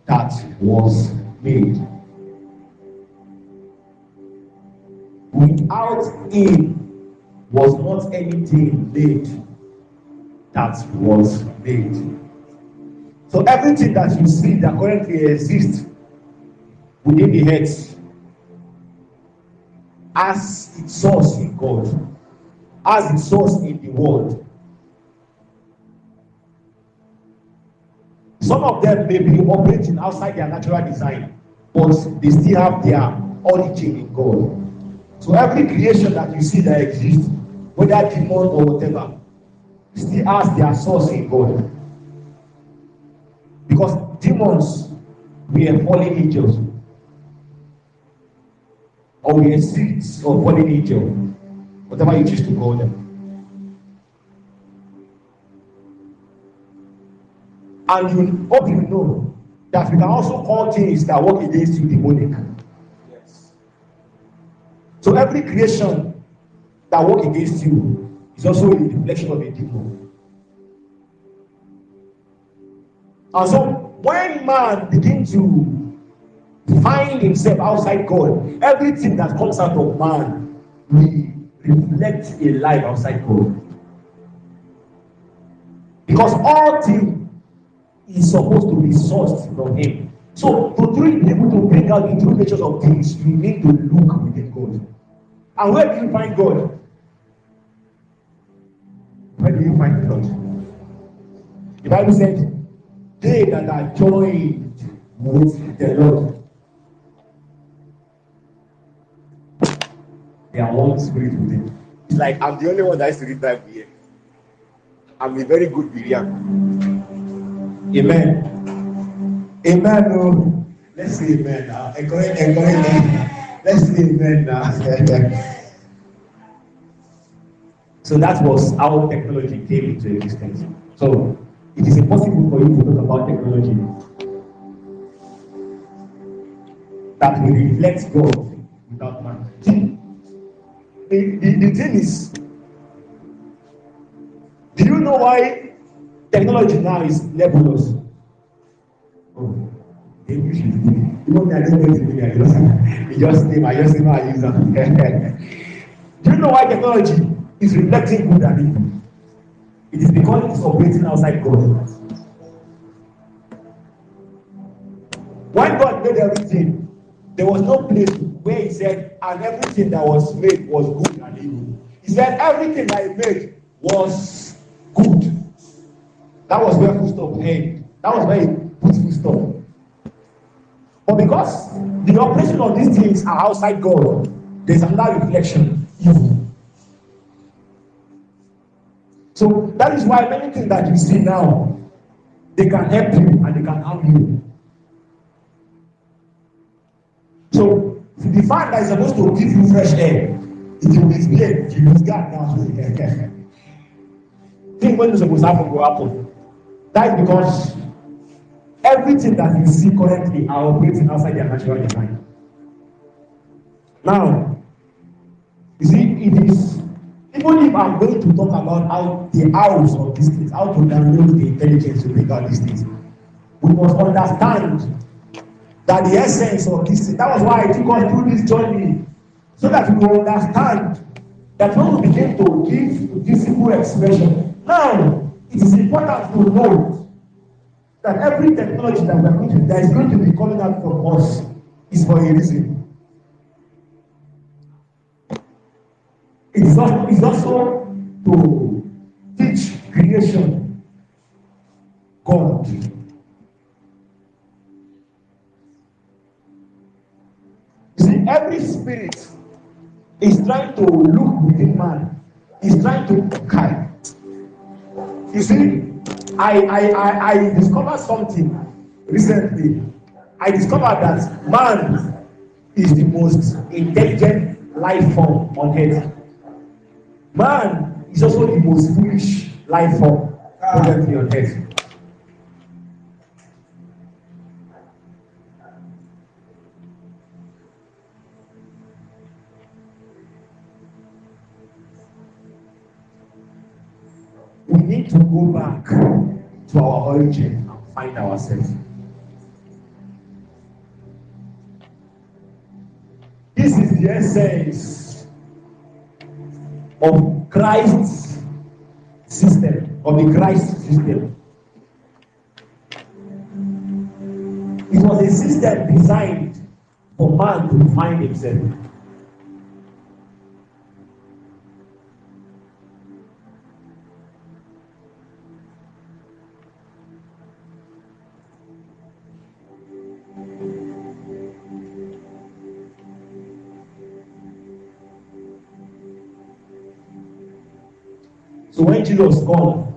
that was made. Without him was not anything made that was made. So everything that you see that currently exists within the earth has its source in God, has its source in the world. Some of them may be operating outside their natural design, but they still have their origin in God. So every creation that you see that exists, whether demon or whatever, still has their source in God. Because demons were fallen angels, or were seeds of fallen angel, whatever you choose to call them. And you hope you know that we can also call things that work against you demonic. Yes. So every creation that work against you is also a reflection of a demon. And so when man begins to find himself outside God, everything that comes out of man will reflect a life outside God. Because all things is supposed to be sourced from him. So to truly be able to bring out the true natures of things, you need to look within God. And where do you find God? Where do you find God? The Bible said, they that are joined with the Lord, they are one spirit with him. It's like I'm the only one that has to read Bible here. I'm a very good Berean. Amen. Amen. Oh. Let's say amen now. Let's say amen now. So that was how technology came into existence. So it is impossible for you to talk about technology that will reflect God without man. See, the thing is, do you know why technology now is nebulous? Oh, English is good. You know, I don't know it. I just know I use them. Do you know why technology is reflecting good and evil? It is because it is operating outside God. When God made everything, there was no place where he said, and everything that was made was good and evil. He said everything that he made was good. That was where full stop ended. That was where he put full stop. But because the operation of these things are outside God, there's another reflection, evil. So that is why many things that you see now, they can help you and they can harm you. So the fan that is supposed to give you fresh air, it will misbehave, you lose guard now. Think when it's supposed to happen will happen. That is because everything that you see currently are operating outside their natural design. Now, you see, it is, even if I'm going to talk about how the house of these things, how to download the intelligence to bring out these things, we must understand that the essence of this thing, that was why I took us through this journey, so that we will understand that when we begin to give visible expression. Now, it is important to note that every technology that we are going to, that is going to be coming out from us is for a reason. It is also to teach creation God. You see, every spirit is trying to look within man, is trying to guide. You see, I discovered something recently. I discovered that man is the most intelligent life form on earth. Man is also the most foolish life form presently on earth. We need to go back to our origin and find ourselves. This is the essence of Christ's system, of the Christ system. It was a system designed for man to find himself. So when Jesus comes,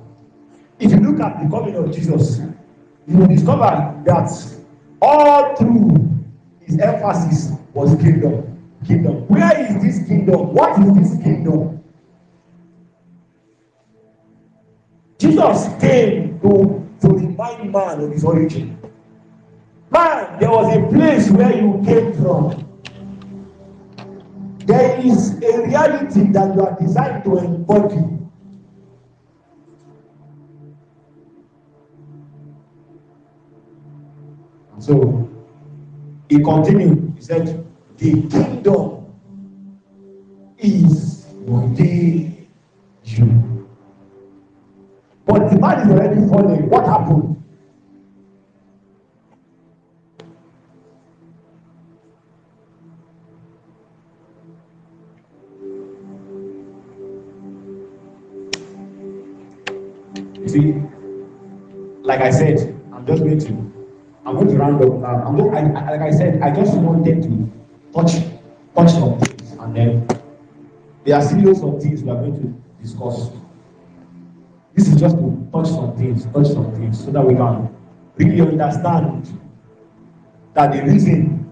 if you look at the coming of Jesus, you will discover that all through his emphasis was kingdom. Kingdom. Where is this kingdom? What is this kingdom? Jesus came to remind man of his origin. Man, there was a place where you came from. There is a reality that you are designed to embody. So he continued. He said, "The kingdom is within you." But the man is already falling. What happened? You see, like I said, I'm going to round up now. Like I said, I just wanted to touch some things, and then there are serious of things we are going to discuss. This is just to touch some things, so that we can really understand that the reason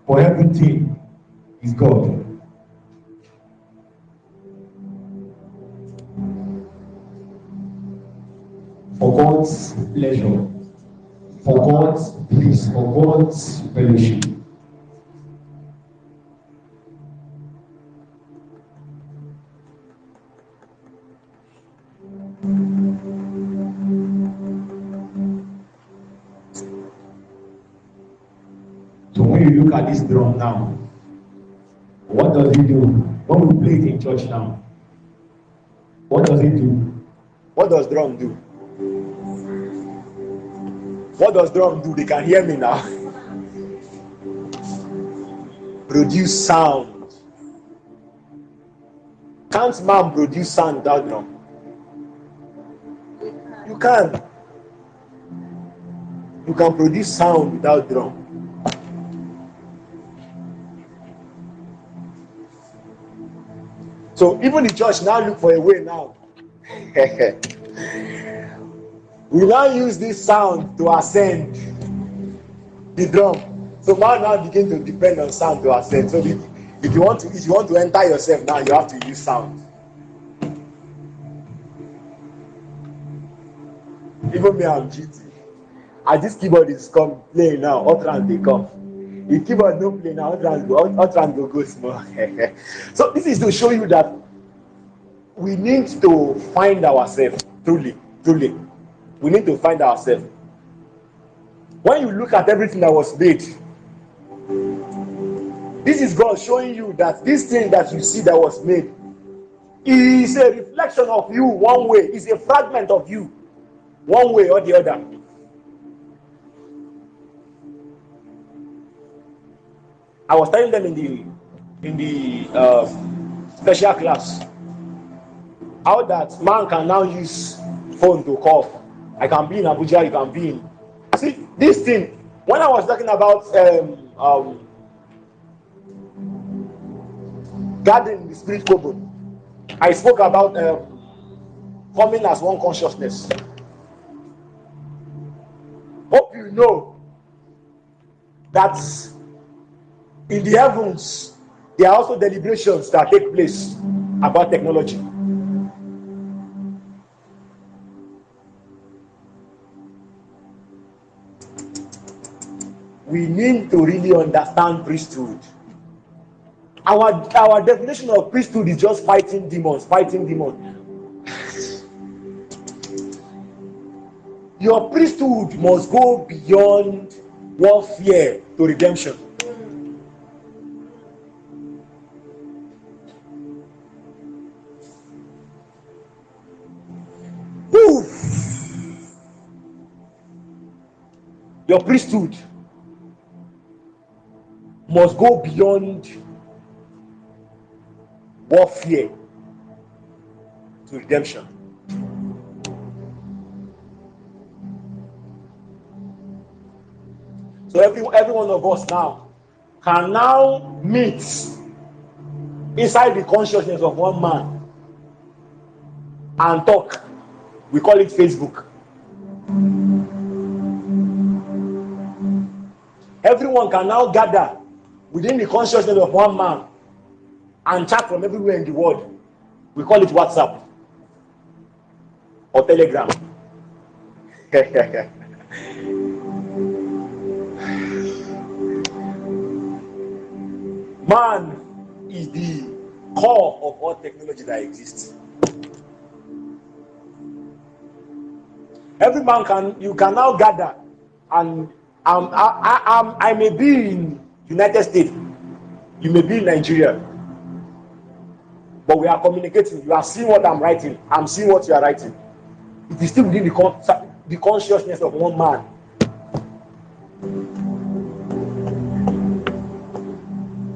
for everything is God. For God's pleasure, for God's peace, for God's fellowship. So when you look at this drum now, what does it do? When we play it in church now, what does it do? What does drum do? What does drum do? They can hear me now. Produce sound. Can't man produce sound without drum? You can. You can produce sound without drum. So even the church now look for a way now. We now use this sound to ascend the drum. So man now begin to depend on sound to ascend. So if you want to enter yourself now, you have to use sound. Even me, I'm GT. As this keyboard is playing now, utterance they come. If keyboard no play now, utterance go small. So this is to show you that we need to find ourselves truly. We need to find ourselves. When you look at everything that was made, this is God showing you that this thing that you see that was made is a reflection of you one way, is a fragment of you one way or the other. I was telling them in the special class how that man can now use phone to call. I can be in Abuja, you can be in. See, this thing, when I was talking about guarding the spirit kobo, I spoke about coming as one consciousness. Hope you know that in the heavens there are also deliberations that take place about technology. We need to really understand priesthood. Our definition of priesthood is just fighting demons. Your priesthood must go beyond warfare to redemption. Your priesthood must go beyond warfare to redemption. So every one of us now can now meet inside the consciousness of one man and talk. We call it Facebook. Everyone can now gather within the consciousness of one man and chat from everywhere in the world. We call it WhatsApp or Telegram. Man is the core of all technology that exists. Every man you can now gather, and I may be in United States, you may be in Nigeria, but we are communicating. You are seeing what I'm writing, I'm seeing what you are writing. It is still within the consciousness of one man.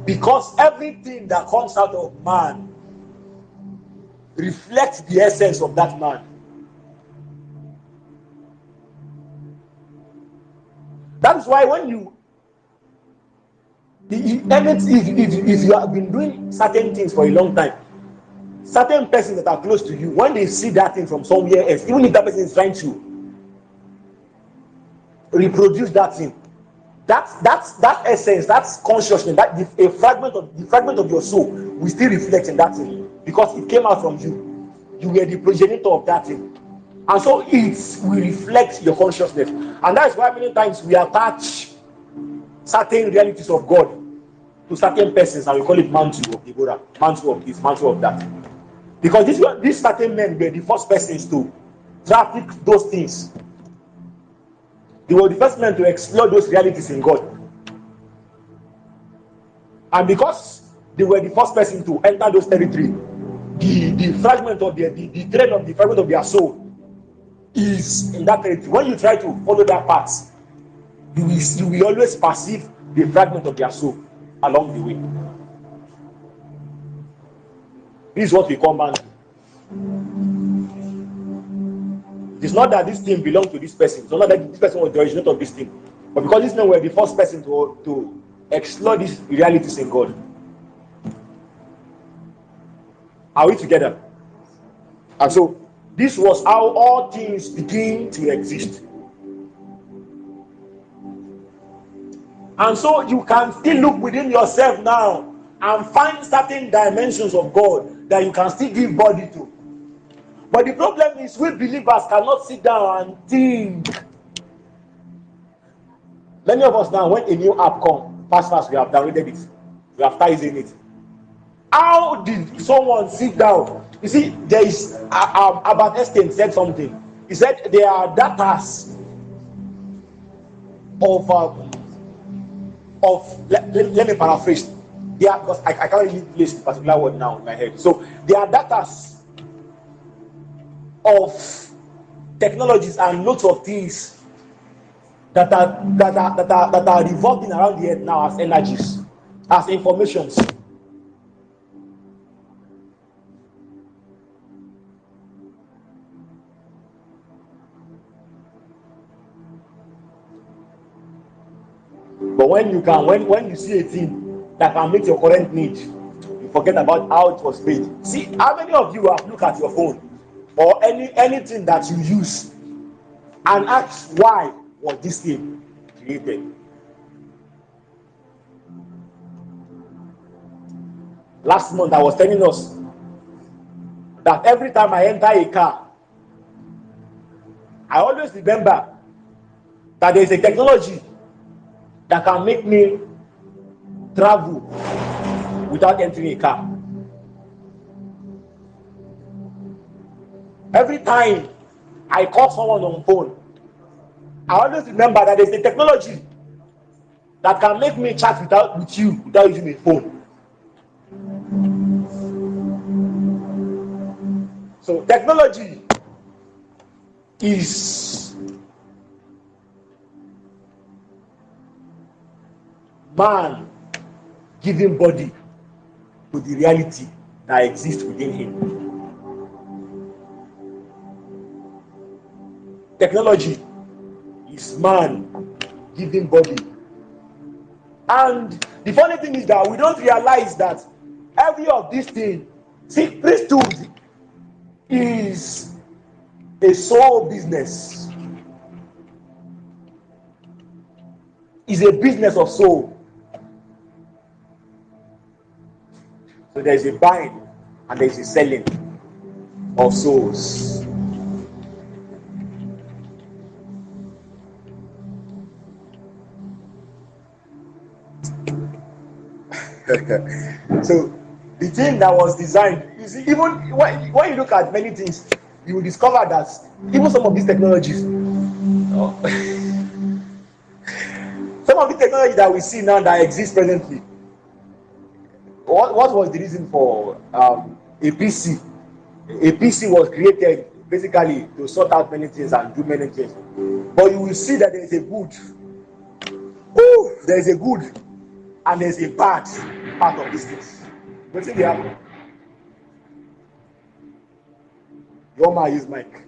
Because everything that comes out of man reflects the essence of that man. That is why when if you have been doing certain things for a long time, certain persons that are close to you, when they see that thing from somewhere else, even if that person is trying to reproduce that thing, that essence, that consciousness, a fragment of your soul will still reflect in that thing because it came out from you. You were the progenitor of that thing, and so it will reflect your consciousness. And that is why many times we attach certain realities of God to certain persons, and we call it mantle of Deborah, mantle of this, mantle of that. Because these certain men were the first persons to traffic those things. They were the first men to explore those realities in God. And because they were the first person to enter those territory, the fragment of the thread of the fragment of their soul is in that territory. When you try to follow that path, you will always perceive the fragment of their soul along the way. This is what we call man. It's not that this thing belongs to this person. It's not that this person was the originator of this thing. But because these men were the first person to explore these realities in God. Are we together? And so, this was how all things begin to exist. And so, you can still look within yourself now and find certain dimensions of God that you can still give body to. But the problem is we believers cannot sit down and think. Many of us now, when a new app comes, fast, we have downloaded it. We have started using it. How did someone sit down? You see, there is Albert Einstein said something. He said there are datas of let me paraphrase. Because I can't really place the particular word now in my head. So there are datas of technologies and lots of things that are revolving around the earth now as energies, as informations. But when you see a thing that can meet your current need, you forget about how it was made. See, how many of you have looked at your phone or anything that you use and ask why was this thing created? Last month I was telling us that every time I enter a car, I always remember that there is a technology that can make me travel without entering a car. Every time I call someone on phone, I always remember that there's a technology that can make me chat with you without using a phone. So technology is man giving body to the reality that exists within him. Technology is man giving body. And the funny thing is that we don't realize that every of these things, see, priesthood is a soul business. It's a business of soul. So there's a buying and there's a selling of souls. So the thing that was designed, you see, even when you look at many things, you will discover that even some of these technologies, some of the technology that we see now that exists presently, what was the reason for a PC? A PC was created basically to sort out many things and do many things. But you will see that there is a good. Oh, there is a good and there is a bad part of these things. What thing they happen? You want me to use mic?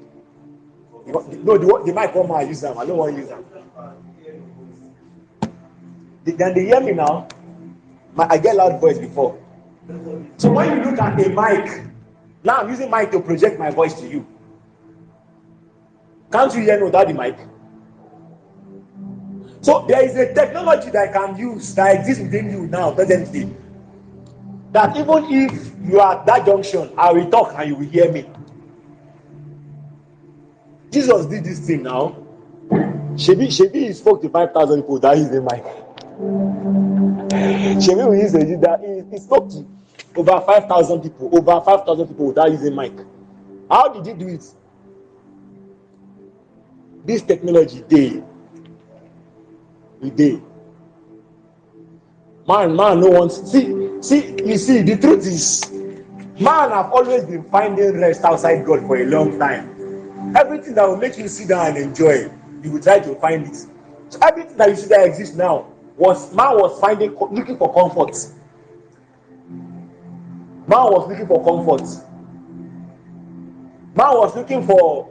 No, the mic want me to use them. I don't want to use them. Then they hear me now. I get loud voice before. So when you look at a mic, now I'm using mic to project my voice to you. Can't you hear me without the mic? So there is a technology that I can use that exists within you now presently. That even if you are at that junction, I will talk and you will hear me. Jesus did this thing now. Shebi he spoke to 5,000 people that is the mic. Shebi we use that he spoke to over 5,000 people without using mic. How did he do it? This technology day. Man no wants see you see the truth is man have always been finding rest outside God for a long time. Everything that will make you sit down and enjoy, you will try to find it. So everything that you see that exists now man was looking for comfort. Man was looking for comfort. Man was looking for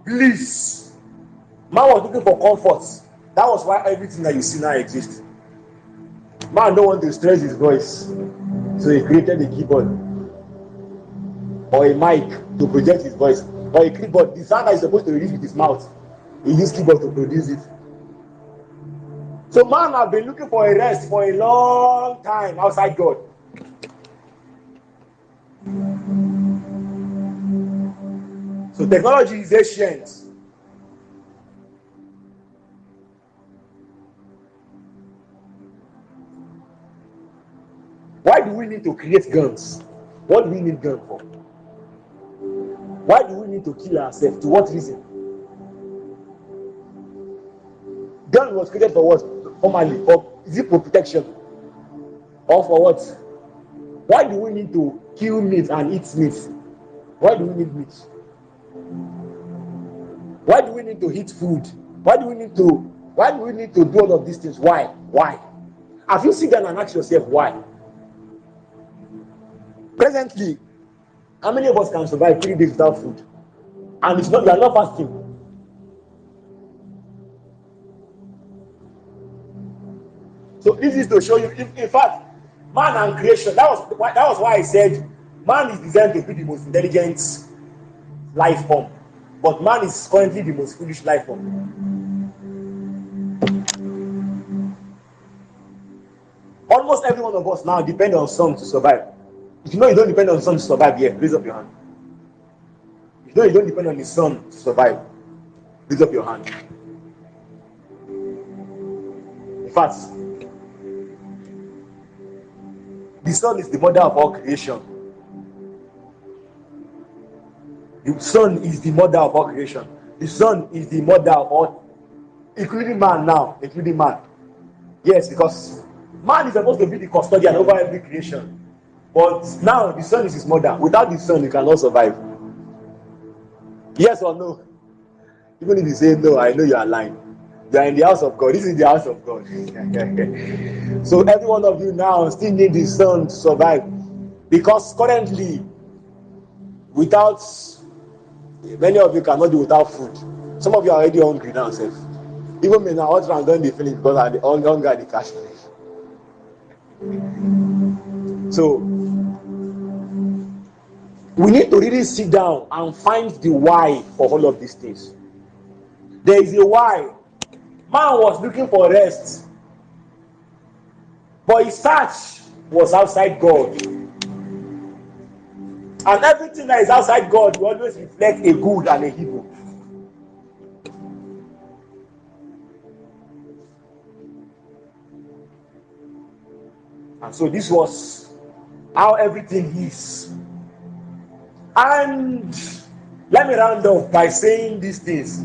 bliss. Man was looking for comfort. That was why everything that you see now exists. Man don't want to stress his voice, so he created a keyboard or a mic to project his voice, or a keyboard. The sound that is supposed to release with his mouth, he used keyboard to produce it. So man have been looking for a rest for a long time outside God. So technology is ancient. Why do we need to create guns? What do we need guns for? Why do we need to kill ourselves? To what reason? Gun was created for what? Formerly, or is it for protection? Or for what? Why do we need to kill meat and eat meat? Why do we need meat? Why do we need to eat food? Why do we need to do all of these things? Why? Have you sit down and ask yourself why? Presently, how many of us can survive 3 days without food? And you are not fasting. So this is to show you, in fact, man and creation. That was why I said man is designed to be the most intelligent life form, but man is currently the most foolish life form. Almost every one of us now depend on sun to survive. If you know you don't depend on the sun to survive, raise up your hand. If you know you don't depend on the sun to survive, raise up your hand. In fact, the sun is the mother of all creation. The sun is the mother of all creation. The sun is the mother of all, including man now, including man. Yes, because man is supposed to be the custodian over every creation. But now the sun is his mother. Without the sun, you cannot survive. Yes or no? Even if you say no, I know you are lying. You are in the house of God. This is the house of God. So every one of you now still need the sun to survive. Because currently, without, many of you cannot do without food. Some of you are already hungry now, self. Even me now, I'm going to finish because I'm the hunger and the cash. So we need to really sit down and find the why for all of these things. There is a why. Man was looking for rest, but his search was outside God. And everything that is outside God will always reflect a good and a evil. And so this was how everything is. And let me round off by saying these things.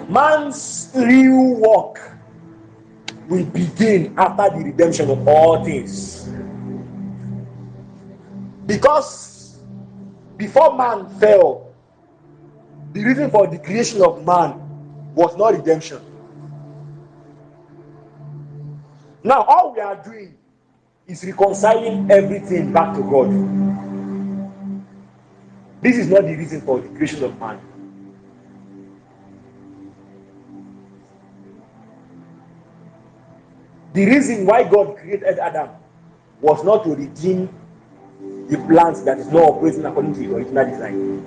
Man's real work will begin after the redemption of all things. Because before man fell, the reason for the creation of man was not redemption. Now all we are doing is reconciling everything back to God. This is not the reason for the creation of man. The reason why God created Adam was not to redeem the plant that is not operating according to the original design.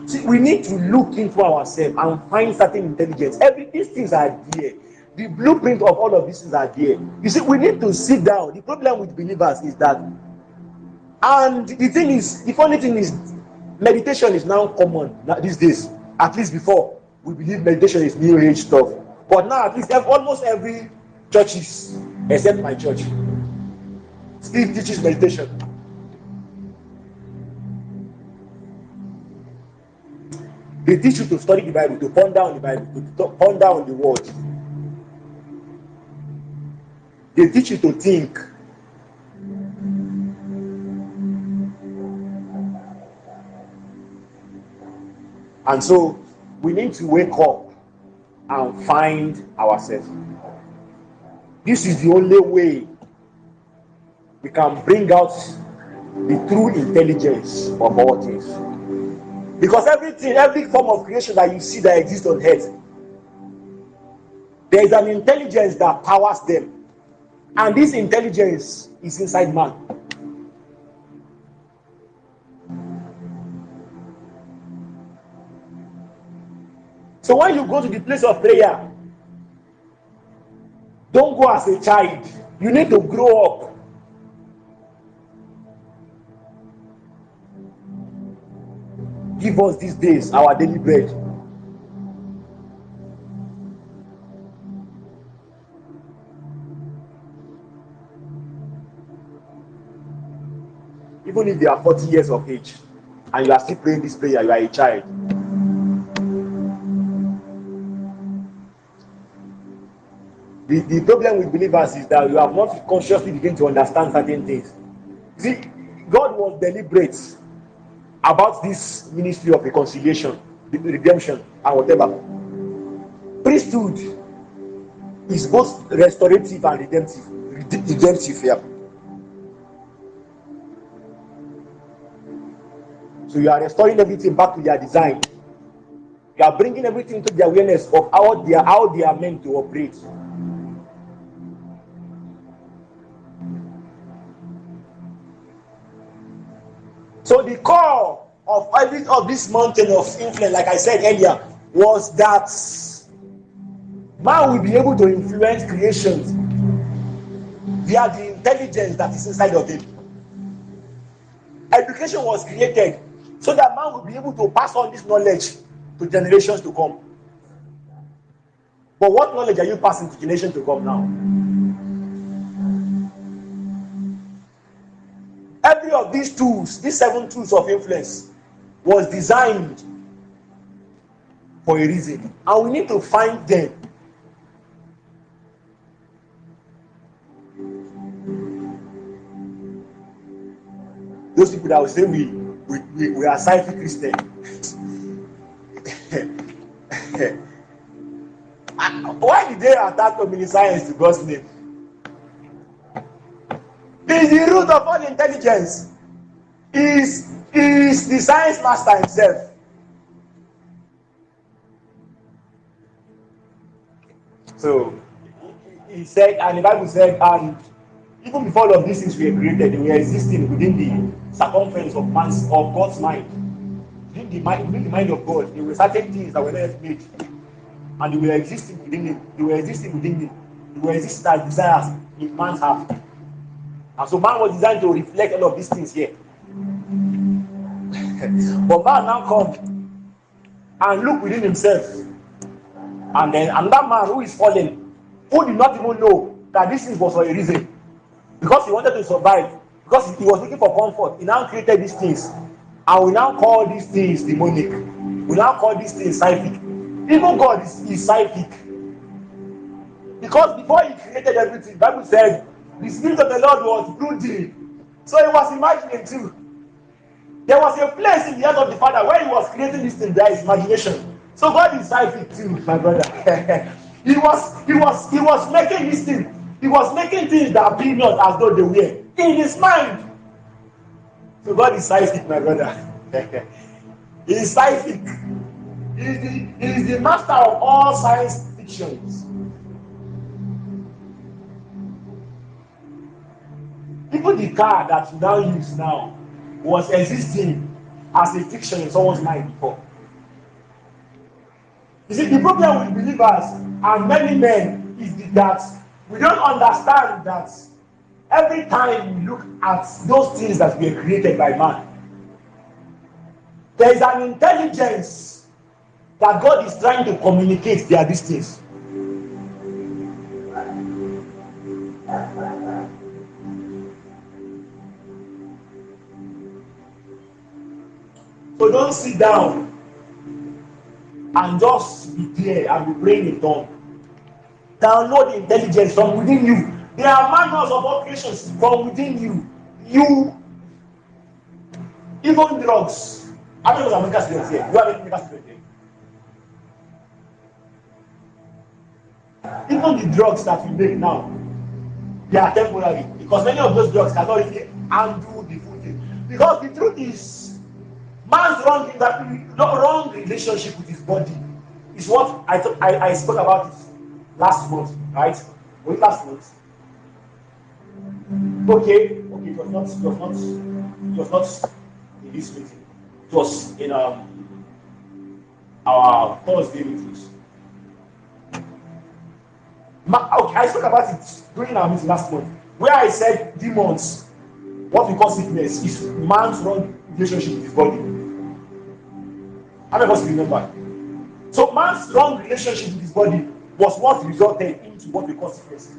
See, we need to look into ourselves and find certain intelligence. These things are there. The blueprint of all of these things are there. You see, we need to sit down. The problem with believers is that, and the thing is, the funny thing is, meditation is now common these days. At least before, we believe meditation is new age stuff. But now, at least almost every churches, except my church, still teaches meditation. They teach you to study the Bible, to ponder on the Bible, to ponder on the word. They teach you to think. And so we need to wake up and find ourselves. This is the only way we can bring out the true intelligence of all things. Because every form of creation that you see that exists on earth, there is an intelligence that powers them. And this intelligence is inside man. So when you go to the place of prayer, don't go as a child. You need to grow up. Give us these days our daily bread. Even if they are 40 years of age and you are still praying this prayer, you are a child. The problem with believers is that you have not consciously begun to understand certain things. See, God was deliberate about this ministry of reconciliation, redemption, and whatever. Priesthood is both restorative and redemptive here. So you are restoring everything back to their design. You are bringing everything to the awareness of how they are meant to operate. So the core of this mountain of influence, like I said earlier, was that man will be able to influence creations via the intelligence that is inside of him. Education was created so that man will be able to pass on this knowledge to generations to come. But what knowledge are you passing to generations to come now? Every of these tools, these 7 tools of influence, was designed for a reason. And we need to find them. Those people that will say we are scientific Christians. Why did they attack omniscience to God's name? Is the root of all intelligence. Is the science master himself. So he said, and the Bible said, and even before all of these things were created, they were existing within the circumference of God's mind. Within the mind of God, there were certain things that were not made, and they were existing within it. They were existing within it. They were existing as desires in man's heart. And so man was designed to reflect all of these things here. But man now come and look within himself, and then another man who is fallen, who did not even know that this thing was for a reason, because he wanted to survive, because he was looking for comfort. He now created these things, and we now call these things demonic. We now call these things psychic. Even God is psychic, because before he created everything, the Bible said the spirit of the Lord was brooding, so he was imagining too. There was a place in the heart of the Father where he was creating this thing. There is imagination. So God is psychic too, my brother. he was making this thing. He was making things that appear not as though they were in his mind. So God is psychic, my brother. He is psychic. He is the master of all science fictions. Even the car that you now use now was existing as a fiction in someone's mind before. You see, the problem with believers and many men is that we don't understand that every time we look at those things that were created by man, there is an intelligence that God is trying to communicate their distance. So don't sit down and just be there and be praying in tongues. Download the intelligence from within you. There are manuals of operations from within you. You, even drugs. How many of us are medical students here? You are a medical student here. Even the drugs that we make now, they are temporary, because many of those drugs cannot really undo the full thing. Because the truth is, man's wrong relationship with his body is what I spoke about it last month, right? Was it last month? Okay, it was not in this meeting. It was in our Thursday meetings. Okay, I spoke about it during our meeting last month, where I said demons, what we call sickness, is man's wrong relationship with his body. How many of us remember? So man's wrong relationship with his body was what resulted into what we call sickness.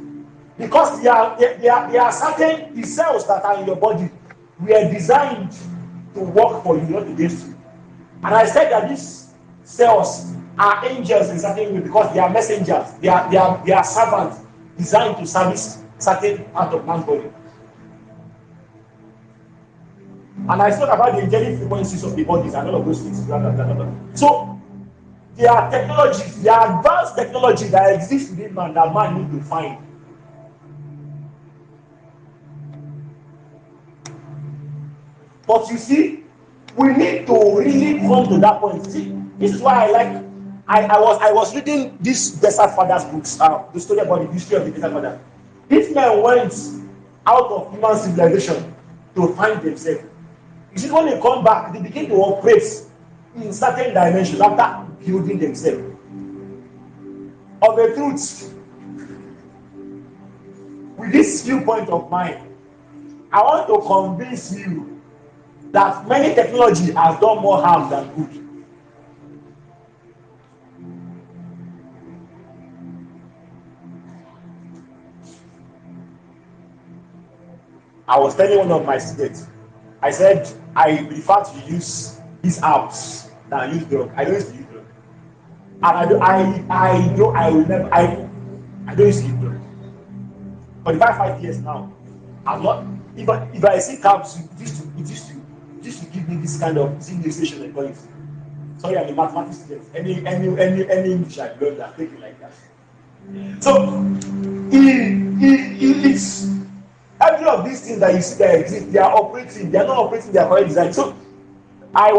Because there are certain the cells that are in your body were designed to work for you, not against you. And I said that these cells are angels in certain way because they are messengers, they are servants designed to service certain part of man's body. And I spoke about the angelic frequencies of the bodies and all of those things. Blah, blah, blah, blah. So there are technologies, there are advanced technology that exists within man that man needs to find. But you see, we need to really come to that point. See, this is why I was reading this Desert Fathers books, the story about the history of the Desert Fathers. These men went out of human civilization to find themselves. You see, when they come back, they begin to operate in certain dimensions after building themselves. Of a truth, with this viewpoint of mine, I want to convince you that many technology has done more harm than good. I was telling one of my students, I said, I prefer to use these apps than use drug. I don't use to use drug. And I don't use to use drug. For the past 5 years now, I'm not, if I see cabs, it used to give me this kind of sensation and points. Sorry, I'm a mathematics student. Any English I learned, I take it like that. So it's every of these things that you see that exist, they are not operating their correct design. So I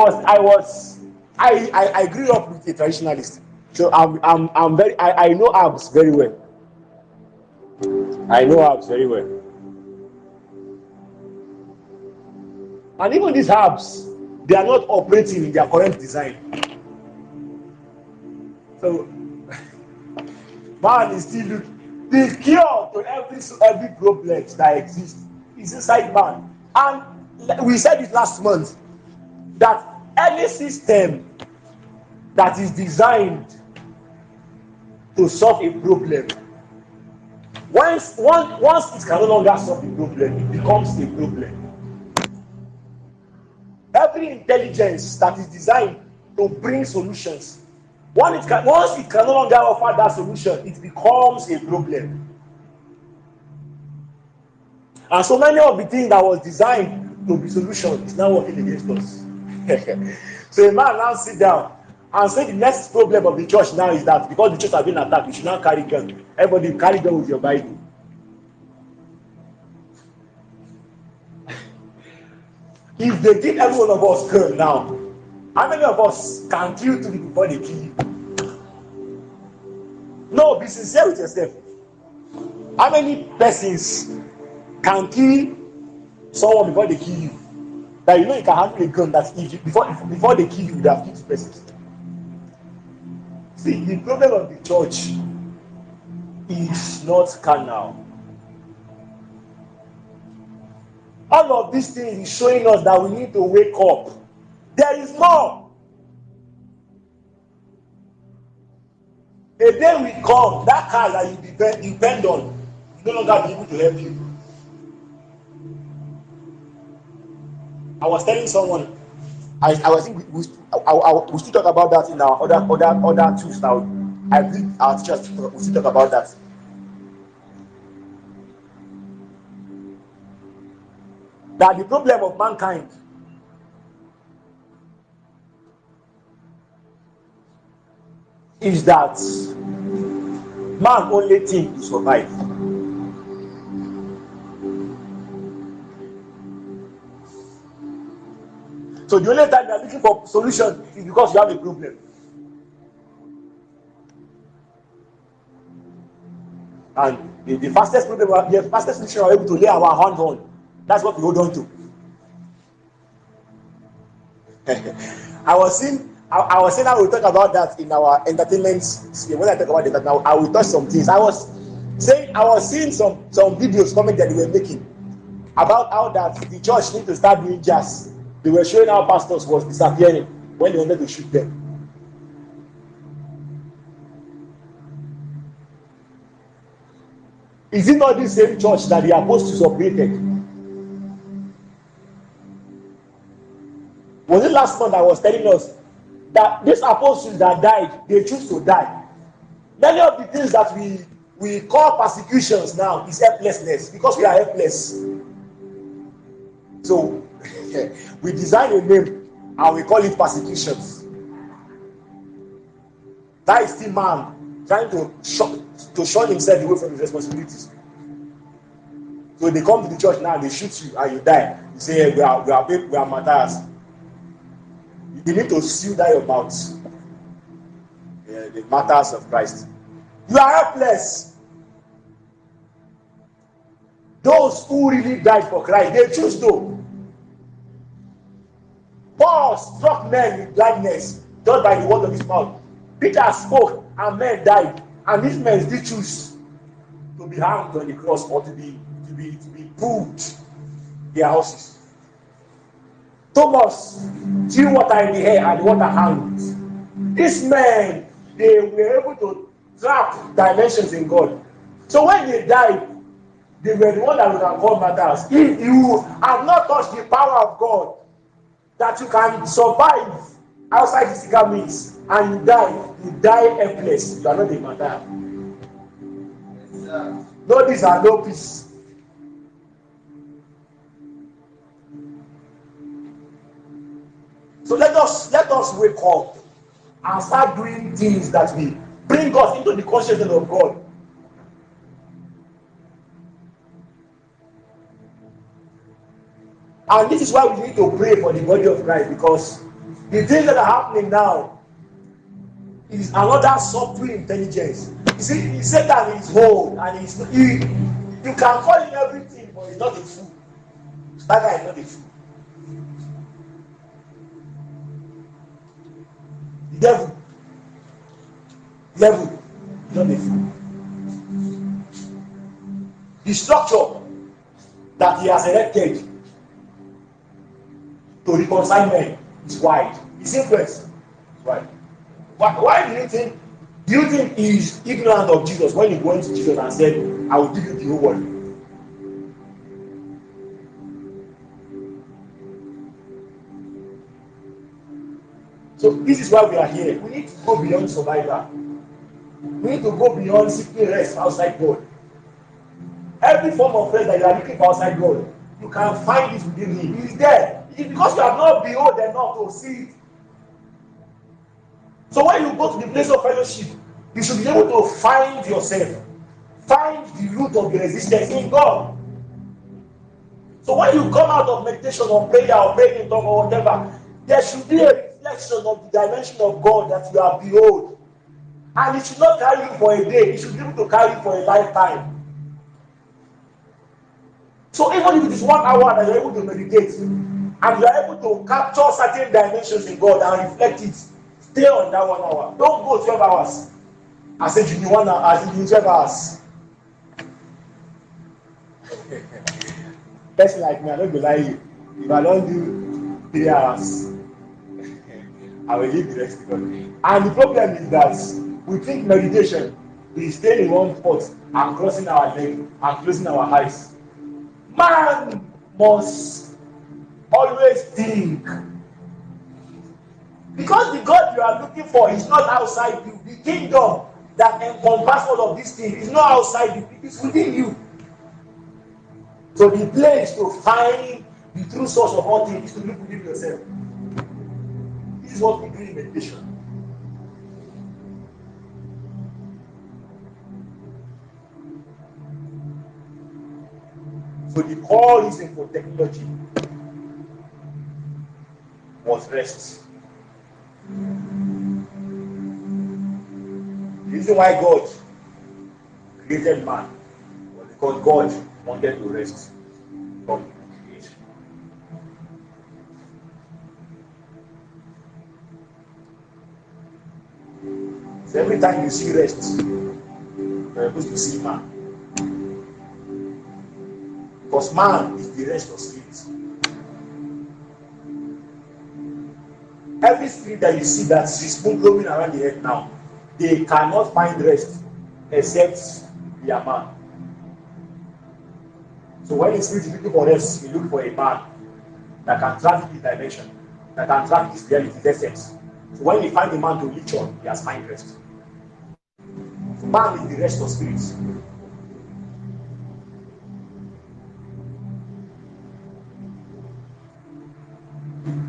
grew up with a traditionalist. So I know herbs very well. I know herbs very well. And even these herbs, they are not operating in their correct design. So man is still looking. The cure to every problem that exists is inside man. And we said it last month that Any system that is designed to solve a problem, once it can no longer solve a problem, it becomes a problem. Every intelligence that is designed to bring solutions, once it can no longer offer that solution, it becomes a problem. And so many of the things that was designed to be solution is now working against us. So a man now sit down and say the next problem of the church now is that because the church has been attacked, you should now carry gun. Everybody carry gun with your Bible. If they give every one of us gun now, how many of us can kill 2 people before they kill you? No, be sincere with yourself. How many persons can kill someone before they kill you? That you know you can handle a gun that if you, before they kill you, they have killed the person. See, the problem of the church is not carnal. All of these things is showing us that we need to wake up. There is more. A day will come, that car that you depend on will no longer be able to help you. I was telling someone, I think we still talk about that in our other tools now. I believe our teachers we still talk about that. That the problem of mankind is that man only thinks to survive. So the only time you are looking for solution is because you have a problem. And the fastest problem, the fastest solution we are able to lay our hand on, that's what we hold on to. I was saying I will talk about that in our entertainment. When I talk about that now, I will touch some things. I was seeing some videos coming that they were making about how that the church need to start doing jazz. They were showing how pastors was disappearing when they wanted to shoot them. Is it not the same church that the apostles operated? Was it last month I was telling us that these apostles that died, they choose to die? Many of the things that we call persecutions now is helplessness because we are helpless. So we design a name and we call it persecutions. That is still man trying to shun himself away from his responsibilities. So they come to the church now and they shoot you and you die. You say, we are martyrs. You need to seal that your mouth. The martyrs of Christ. You are helpless. Those who really died for Christ, they choose to. Paul struck men with blindness just by the word of his mouth. Peter spoke and men died. And these men still choose to be hanged on the cross or to be pulled their houses. Thomas threw water in the air and the water hanged. These men, they were able to trap dimensions in God. So when they died, they were the one that we can call martyrs. If you have not touched the power of God, that you can survive outside physical means and you die helpless. You are not a martyr. No peace and no peace. So let us wake up and start doing things that will bring us into the consciousness of God. And this is why we need to pray for the body of Christ, because the things that are happening now is another subtle intelligence. You see, Satan is old and you can call him everything, but he's not a fool. That guy is not a fool. The devil is not a fool. The structure that he has erected to reconcile men is wide. His influence. Why? Why do you think? Do you think he is ignorant of Jesus when he went to Jesus and said, "I will give you the whole world"? So this is why we are here. We need to go beyond survival. We need to go beyond seeking rest outside God. Every form of rest that you are looking for outside God, you can find it within Him. He is there. It is because you have not behold enough to see it. So when you go to the place of fellowship, you should be able to find yourself, find the root of your existence in God. So when you come out of meditation or prayer or praying in tongues or whatever, there should be a reflection of the dimension of God that you have behold. And it should not carry you for a day, it should be able to carry you for a lifetime. So even if it is 1 hour that you're able to meditate and you're able to capture certain dimensions in God and reflect it, stay on that 1 hour. Don't go 12 hours. I said you need 1 hour, I said you need 12 hours. Person like me, I don't go lie you. If I don't do 3 hours, I will leave the rest to God. And the problem is that we think meditation is staying in one spot and crossing our leg and closing our eyes. Man must always think. Because the God you are looking for is not outside you. The kingdom that encompasses all of these things is not outside you, it is within you. So the place to find the true source of all things is to look within yourself. This is what we do in meditation. So the core reason for technology was rest. The reason why God created man was because God wanted to rest from creation. So every time you see rest, you're supposed to see man. Because man is the rest of spirit. Every spirit that you see that is roaming around the earth now, they cannot find rest except their man. So when the spirit is looking for rest, you look for a man that can traffic his dimension, that can traffic his reality, his essence. So when you find a man to reach on, he has found rest. So man is the rest of spirits.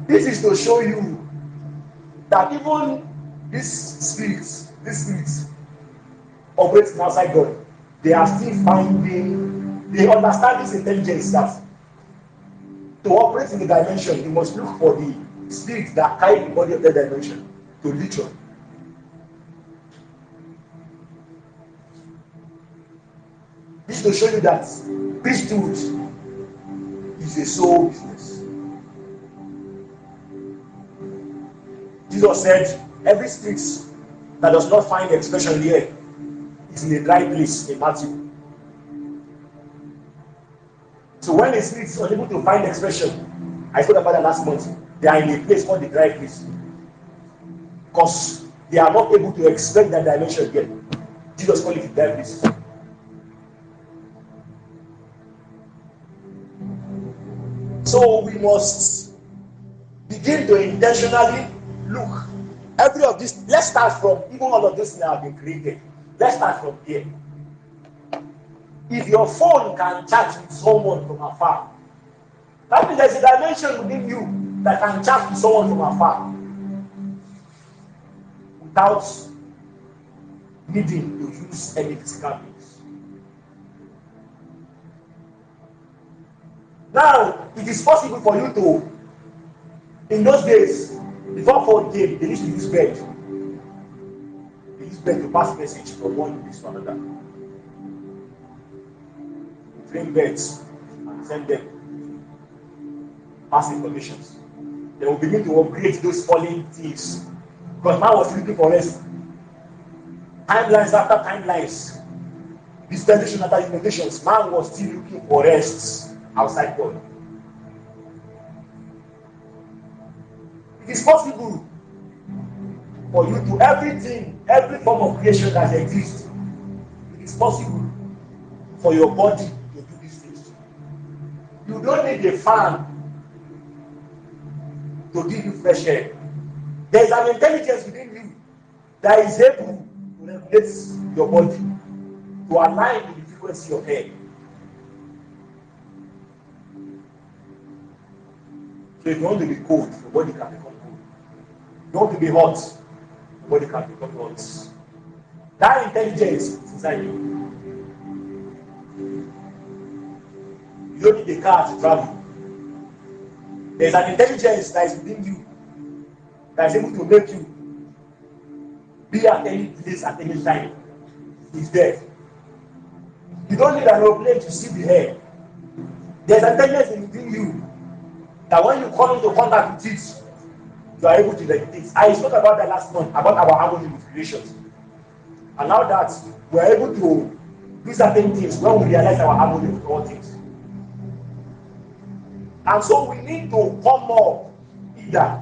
This is to show you that even these spirits operating outside God, they are still finding, they understand this intelligence that to operate in the dimension, you must look for the spirits that carry the body of that dimension to reach on. This is to show you that priesthood is a soul business. Jesus said, every spirit that does not find expression here is in a dry place in Matthew. So when a spirit is unable to find expression, I spoke about that last month, they are in a place called the dry place. Because they are not able to express that dimension yet. Jesus called it the dry place. So we must begin to intentionally look. Every of this, let's start from, even all of this now have been created. Let's start from here. If your phone can chat with someone from afar, that means there's a dimension within you that can chat with someone from afar without needing to use any physical means. Now, it is possible for you to, in those days, before phone came, they used to use bed. They used bed to pass message from one place to another. Train beds and send them pass informations. They will begin to upgrade those falling thieves. Because man was looking for rest. Timelines after timelines, dispensation after dispensations, man was still looking for rest outside God. It's possible for you to everything, every form of creation that exists. It is possible for your body to do these things. You don't need a fan to give you fresh air. There is an intelligence within you that is able to regulate your body to align with the frequency of air. So if you want to be cold, your body can become cold. If you want to be hot, your body can become hot. That intelligence is inside you. You don't need a car to travel. There's an intelligence that is within you that is able to make you be at any place at any time. It's there. You don't need an aeroplane to see the air. There's an intelligence within you that when you come into contact with it, you are able to meditate. I spoke about that last month, about our harmony with creations. And now that we are able to do certain things when we realize our harmony with all things. And so we need to come up either.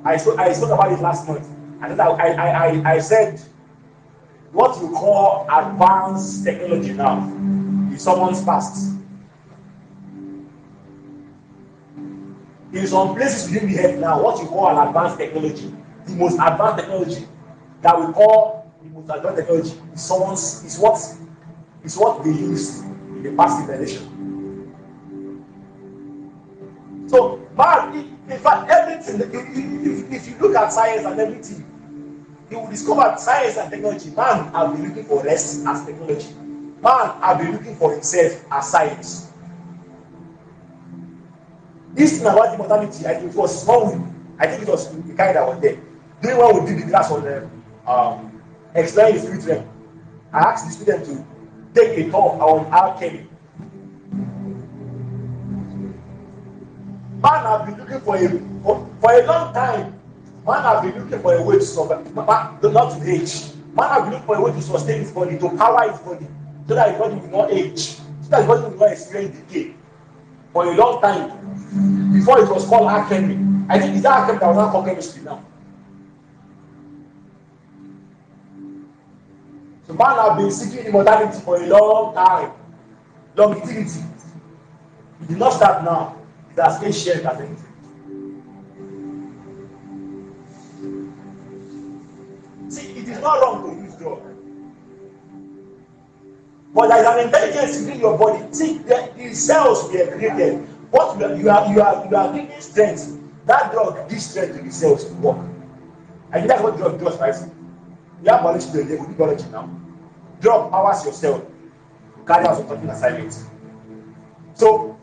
I spoke about it last month. And then I said what you call advanced technology now is someone's past. In some places within the earth now, what you call an advanced technology, the most advanced technology that we call the most advanced technology is what they used in the past civilization. So, man, in fact, everything, if you look at science and everything, you will discover science and technology. Man have been looking for rest as technology. Man have been looking for himself as science. This thing about immortality, I think it was small. I think it was the guy that was there. During when we did the class on exploring the spirit realm, I asked the student to take a talk on alchemy. Man have been looking for a long time. Man have been looking for a way to survive, not to age. Man have been looking for a way to sustain his body, to power his body, so that his body will not age, so that his body will not experience decay. For a long time, before it was called alchemy. I think it's that alchemy that was not called chemistry now. So man have been seeking immortality for a long time, longevity. It did not start now. It has ancient as anything. See, it is not wrong to use drug. But there is an intelligence within your body. See, the cells were created. What you are giving strength. That drug gives strength to the cells to work. I think that's what drug does, right? We have biology today, we do biology now. Drug powers your cell. Carry out some certain assignments. So,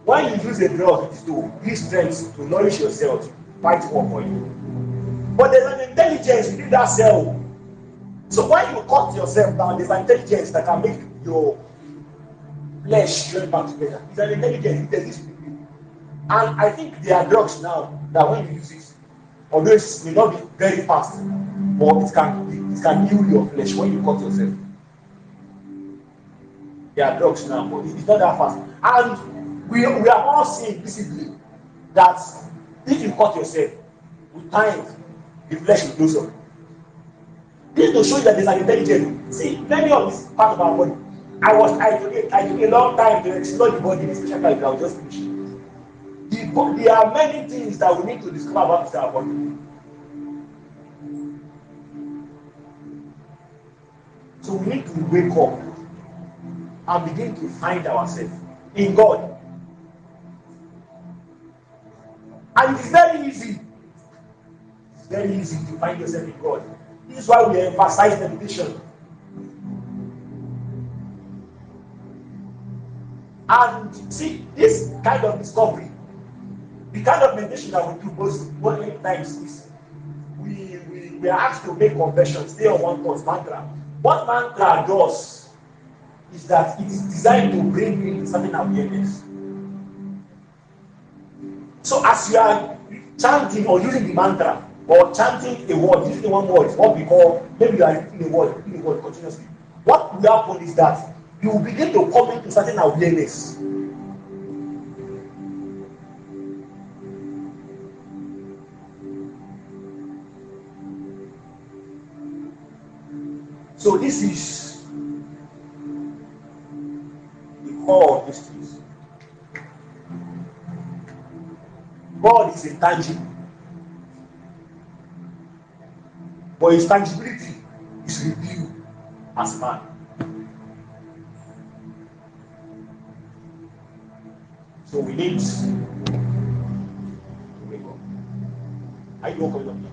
when you use a drug, it is to give strength to nourish your cell to fight war for you. But there's an intelligence within that cell. So when you cut yourself down, there's an intelligence that can make your flesh join back together. It's an intelligence that exists with you. And I think there are drugs now that when you use it, although it may not be very fast, but it can heal your flesh when you cut yourself. There are drugs now, but it's not that fast. And we are all seeing visibly that if you cut yourself, with time, the flesh will close up. This to show you that there's an intelligence. See, many of these parts of our body. I took a long time to explore the body, especially like I was just finished. There are many things that we need to discover about our body. So we need to wake up and begin to find ourselves in God. And it's very easy. It's very easy to find yourself in God. This is why we emphasize meditation. And see, this kind of discovery, the kind of meditation that we do most times is we are asked to make confessions, stay on one thought, mantra. What mantra does is that it is designed to bring you into certain awareness. So as you are chanting or using the mantra, or chanting a word, using one word, what we call, maybe you are repeating a word continuously. What will happen is that you will begin to come into certain awareness. So this is the core of these things. God is intangible, but his tangibility is revealed as man. So we need to wake up. Are you open up now?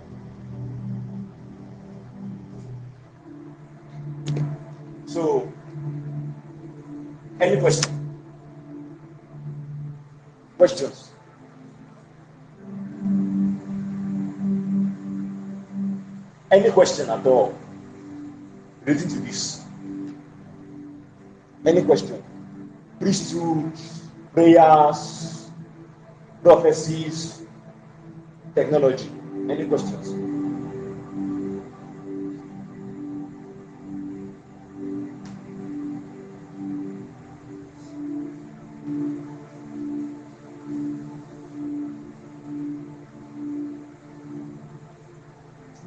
So, any question? Questions? Any question at all relating to this? Any question? Priesthood, prayers, prophecies, technology. Any questions?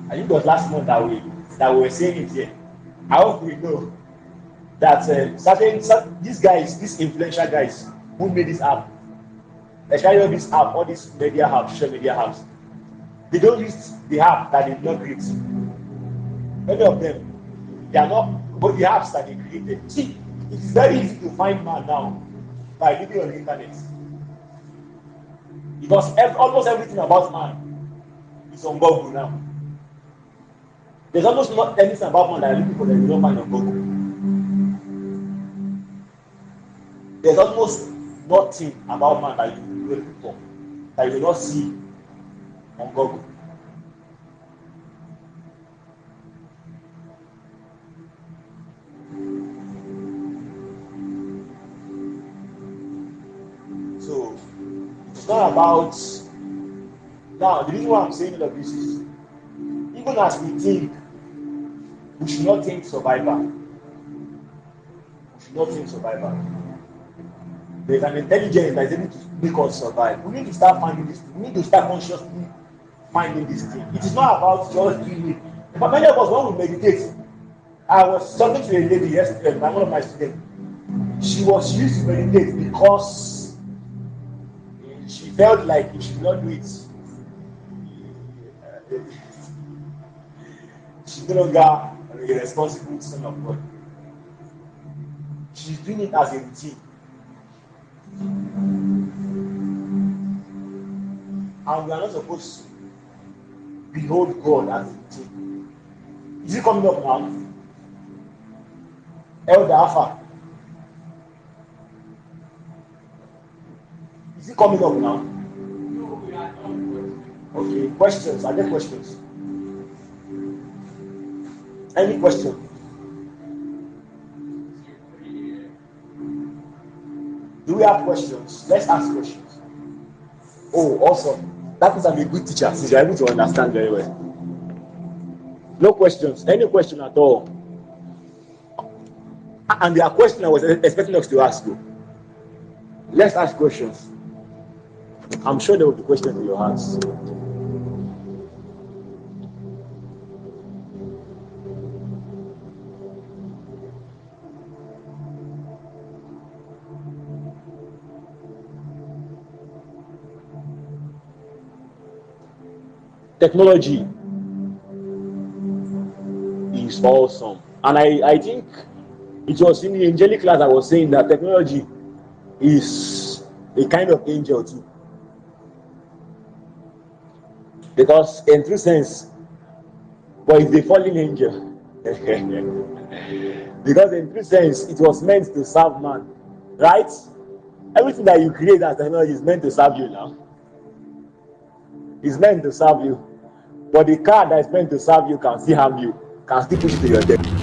I think it was last month that we were saying it here. I hope we know that these guys, these influential guys who made this app, especially all this app, all these media apps, social media apps, they don't use the app that they did not create. Many of them, they are not, but the apps that they created. See, it's very easy to find man now by looking on the internet. Because almost everything about man is on Google now. There's almost not anything about man that are looking for that you don't find on Google. There's almost nothing about man that you look for that you do not see on Google. So it's not about now. The reason why I'm saying all of this is even as we think, we should not think survival. We should not think survival. There's an intelligence that is able to make us survive. We need to start finding this thing. We need to start consciously finding this thing. It is not about just doing it. But many of us, when we meditate, I was talking to a lady yesterday, one of my students. She used to meditate because she felt like she should not do it. She's no longer a responsible son of God. She's doing it as a routine. And we are not supposed to behold God as a routine. Is it coming up now? Elder Alpha. Is it coming up now? No, we are not. Okay, questions. Are there questions? Any question? Do we have questions? Let's ask questions. Oh, awesome. That means I'm a good teacher since you're able to understand very well. No questions. Any question at all? And there are questions I was expecting us to ask you. Let's ask questions. I'm sure there will be questions in your hearts. Technology is awesome, and I think it was in the angelic class I was saying that technology is a kind of angel too, because in true sense, but it's a fallen angel. Because in true sense, it was meant to serve man, right? Everything that you create as technology is meant to serve you now. It's meant to serve you. But the car that is meant to serve you can still harm you, can still push you to your death.